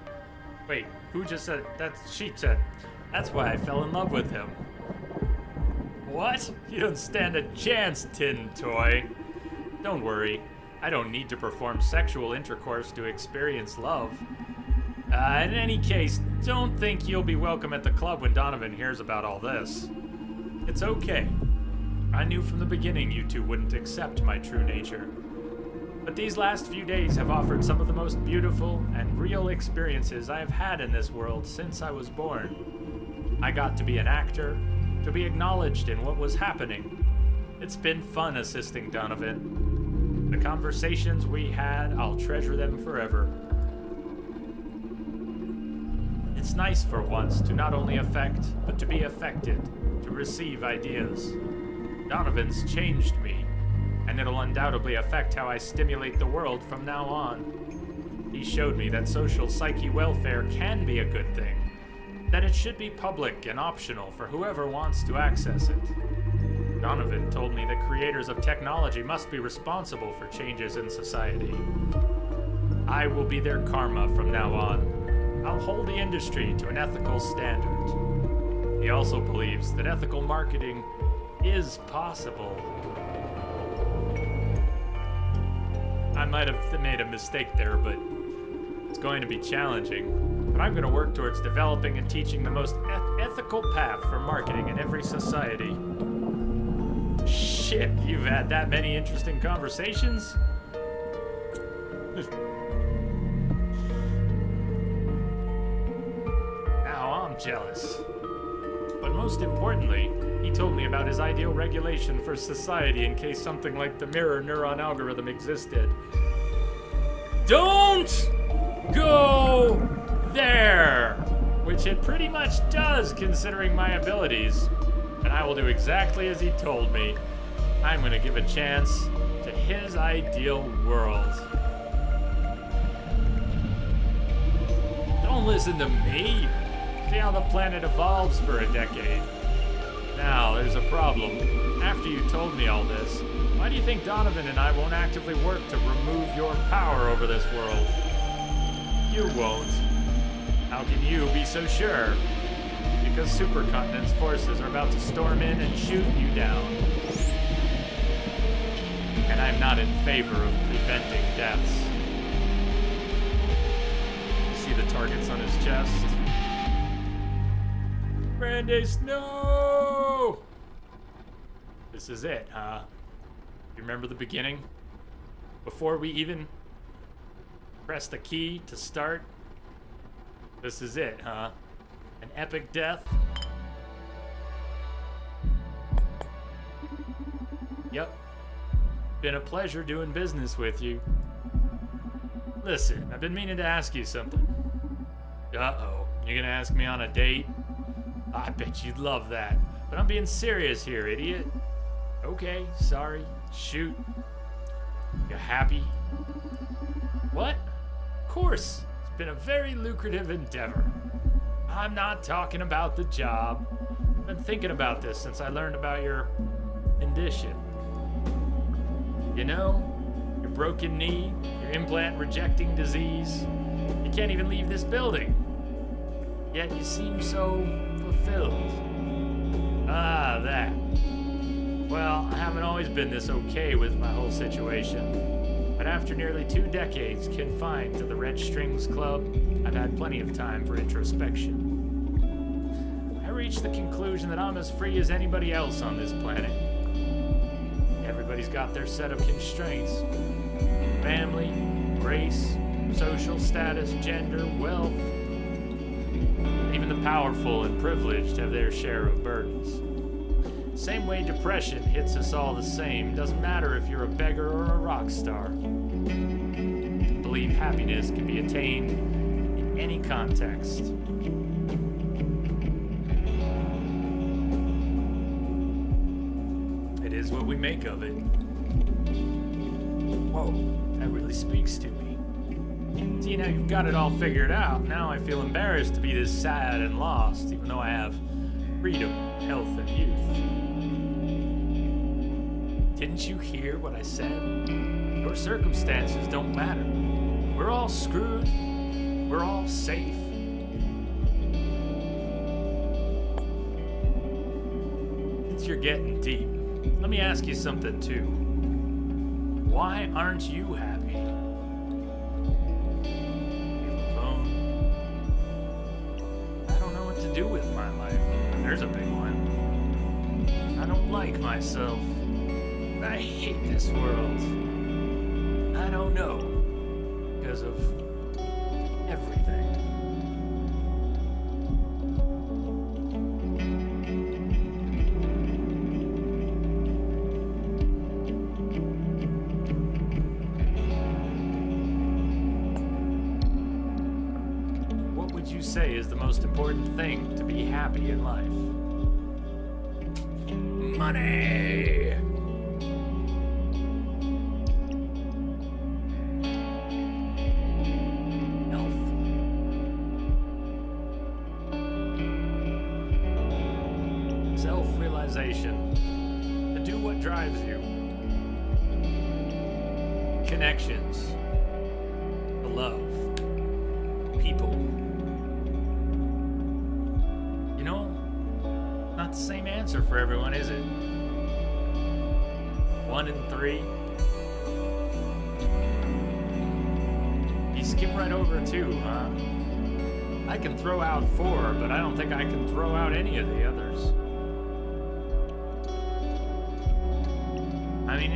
Wait, who just said that? She said, that's why I fell in love with him. What? You don't stand a chance, Tin Toy. Don't worry. I don't need to perform sexual intercourse to experience love. In any case, don't think you'll be welcome at the club when Donovan hears about all this. It's okay. I knew from the beginning you two wouldn't accept my true nature. But these last few days have offered some of the most beautiful and real experiences I have had in this world since I was born. I got to be an actor, to be acknowledged in what was happening. It's been fun assisting Donovan. The conversations we had, I'll treasure them forever. It's nice for once to not only affect, but to be affected, to receive ideas. Donovan's changed me, and it'll undoubtedly affect how I stimulate the world from now on. He showed me that social psyche welfare can be a good thing, that it should be public and optional for whoever wants to access it. Donovan told me that creators of technology must be responsible for changes in society. I will be their karma from now on. I'll hold the industry to an ethical standard. He also believes that ethical marketing is possible. I might have made a mistake there, but it's going to be challenging. But I'm going to work towards developing and teaching the most ethical path for marketing in every society. Shit, you've had that many interesting conversations? Now I'm jealous. But most importantly, he told me about his ideal regulation for society in case something like the mirror neuron algorithm existed. Don't go there! Which it pretty much does, considering my abilities. And I will do exactly as he told me. I'm gonna give a chance to his ideal world. Don't listen to me. See how the planet evolves for a decade. Now, there's a problem. After you told me all this, why do you think Donovan and I won't actively work to remove your power over this world? You won't. How can you be so sure? Because Supercontinent's forces are about to storm in and shoot you down. And I'm not in favor of preventing deaths. You see the targets on his chest? Brandeis, no! This is it, huh? You remember the beginning? Before we even press the key to start? This is it, huh? An epic death? Yep. Been a pleasure doing business with you. Listen, I've been meaning to ask you something. Uh-oh. You gonna ask me on a date? I bet you'd love that. But I'm being serious here, idiot. Okay, sorry. Shoot. You happy? What? Of course. It's been a very lucrative endeavor. I'm not talking about the job. I've been thinking about this since I learned about your condition. You know, your broken knee, your implant rejecting disease. You can't even leave this building. Yet you seem so fulfilled. Ah, that. Well, I haven't always been this okay with my whole situation. But after nearly 2 decades confined to the Red Strings Club, I've had plenty of time for introspection. I reached the conclusion that I'm as free as anybody else on this planet. Everybody's got their set of constraints. Family, race, social status, gender, wealth. Even the powerful and privileged have their share of burdens. Same way depression hits us all the same. Doesn't matter if you're a beggar or a rock star. I believe happiness can be attained in any context. It is what we make of it. Whoa, that really speaks to me. See, now you've got it all figured out. Now I feel embarrassed to be this sad and lost, even though I have freedom, health, and youth. Didn't you hear what I said? Your circumstances don't matter. We're all screwed. We're all safe. Since you're getting deep, let me ask you something too. Why aren't you happy? I don't know what to do with my life. There's a big one. I don't like myself. I hate this world. I don't know. Because of everything. What would you say is the most important thing to be happy in life? Money! realization to do what drives you. Connections, the love, people. You know, not the same answer for everyone, is it? 1 in 3. You skip right over 2, huh? I can throw out 4, but I don't think I can throw out any of the others. I mean,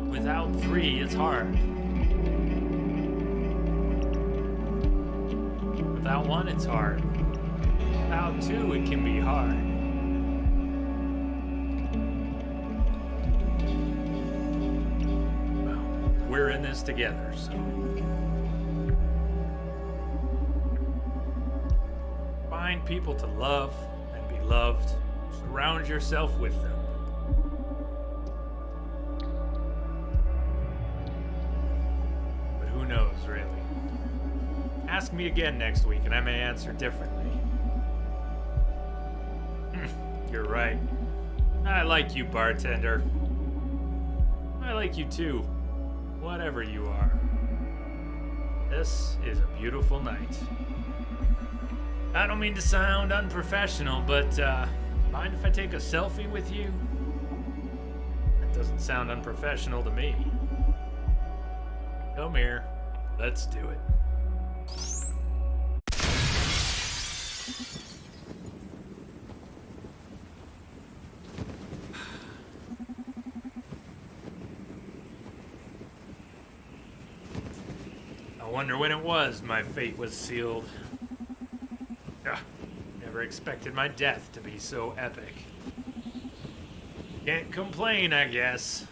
without 3, it's hard. Without 1, it's hard. Without 2, it can be hard. Well, we're in this together, so. Find people to love and be loved. Surround yourself with them. But who knows, really? Ask me again next week and I may answer differently. You're right. I like you, bartender. I like you too. Whatever you are. This is a beautiful night. I don't mean to sound unprofessional, but mind if I take a selfie with you? That doesn't sound unprofessional to me. Come here. Let's do it. I wonder when it was my fate was sealed. Never expected my death to be so epic. Can't complain, I guess.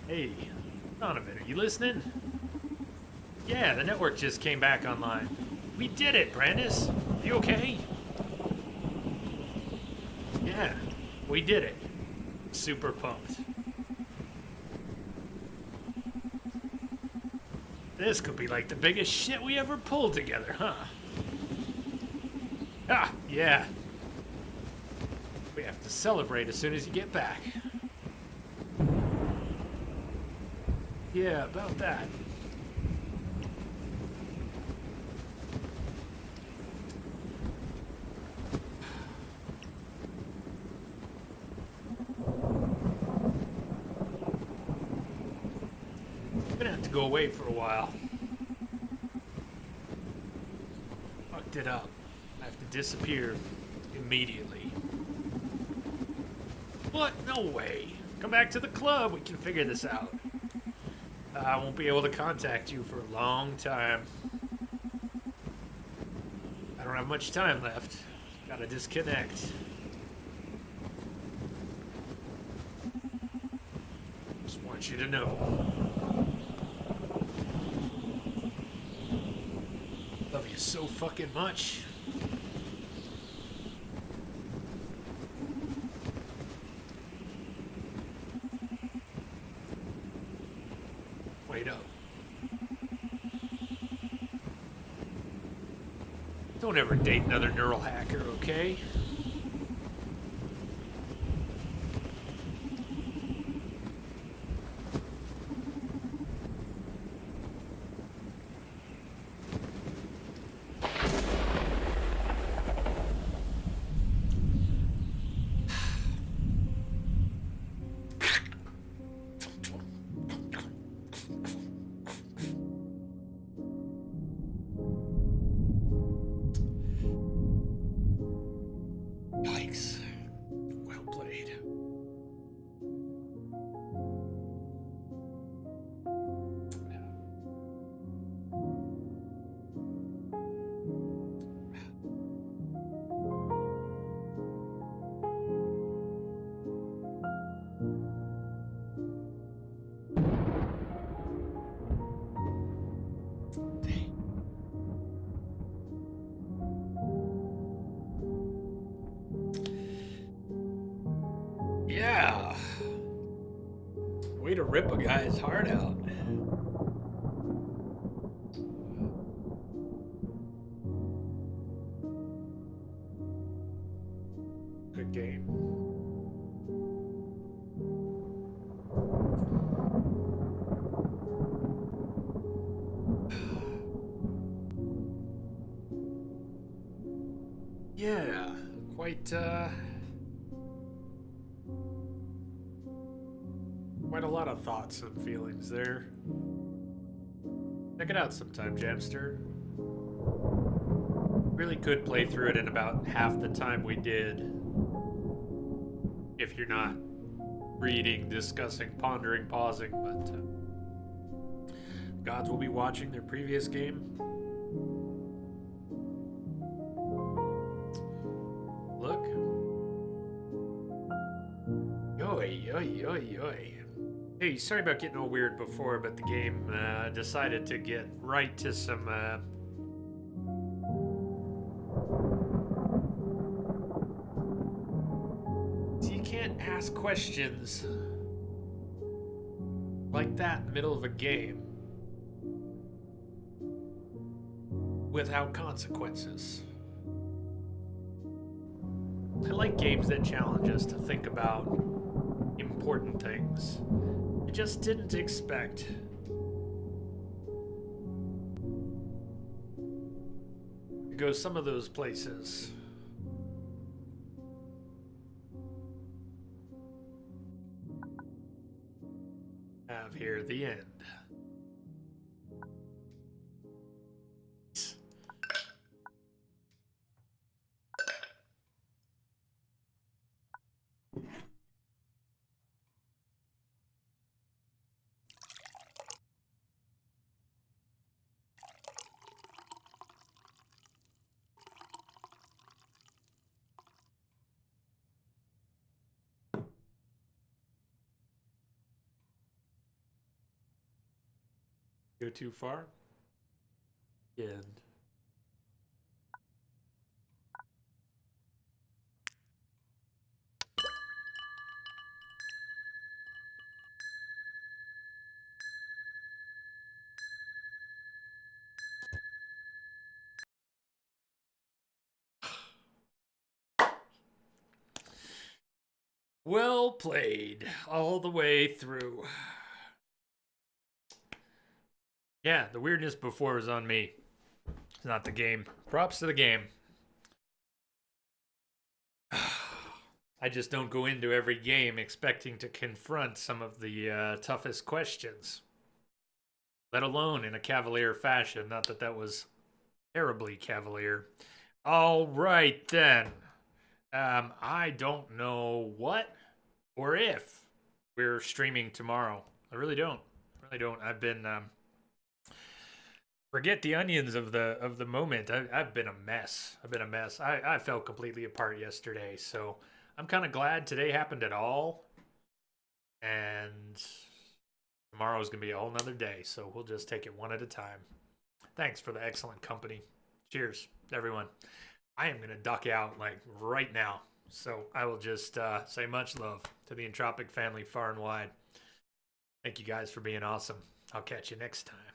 Hey, Donovan, are you listening? Yeah, the network just came back online. We did it, Brandis. You okay? Yeah, we did it. Super pumped. This could be like the biggest shit we ever pulled together, huh? Ah, yeah. We have to celebrate as soon as you get back. Yeah, about that. I'm gonna have to go away for a while. Fucked it up. I have to disappear immediately. What? No way. Come back to the club. We can figure this out. I won't be able to contact you for a long time. I don't have much time left. Gotta disconnect. Just want you to know. Love you so fucking much. Wait up. Don't ever date another neural hacker, okay? Yikes. Well played. Yeah. Way to rip a guy's heart out. Yeah, quite a lot of thoughts and feelings there. Check it out sometime, Jamster. Really could play through it in about half the time we did. If you're not reading, discussing, pondering, pausing, but gods will be watching their previous game. Look. Yoy, yoy, yoy, yoy. Hey, sorry about getting all weird before, but the game decided to get right to some you can't ask questions like that in the middle of a game without consequences. I like games that challenge us to think about important things. I just didn't expect to go some of those places. Have here the end. Go too far? End. Well played, all the way through. Yeah, the weirdness before was on me. It's not the game. Props to the game. I just don't go into every game expecting to confront some of the toughest questions. Let alone in a cavalier fashion. Not that that was terribly cavalier. All right, then. I don't know what or if we're streaming tomorrow. I really don't. I've been forget the onions of the moment. I've been a mess. I fell completely apart yesterday, so I'm kind of glad today happened at all. And tomorrow's gonna be a whole nother day, so we'll just take it one at a time. Thanks for the excellent company. Cheers, everyone. I am gonna duck out like right now, so I will just say much love to the Entropic family far and wide. Thank you guys for being awesome. I'll catch you next time.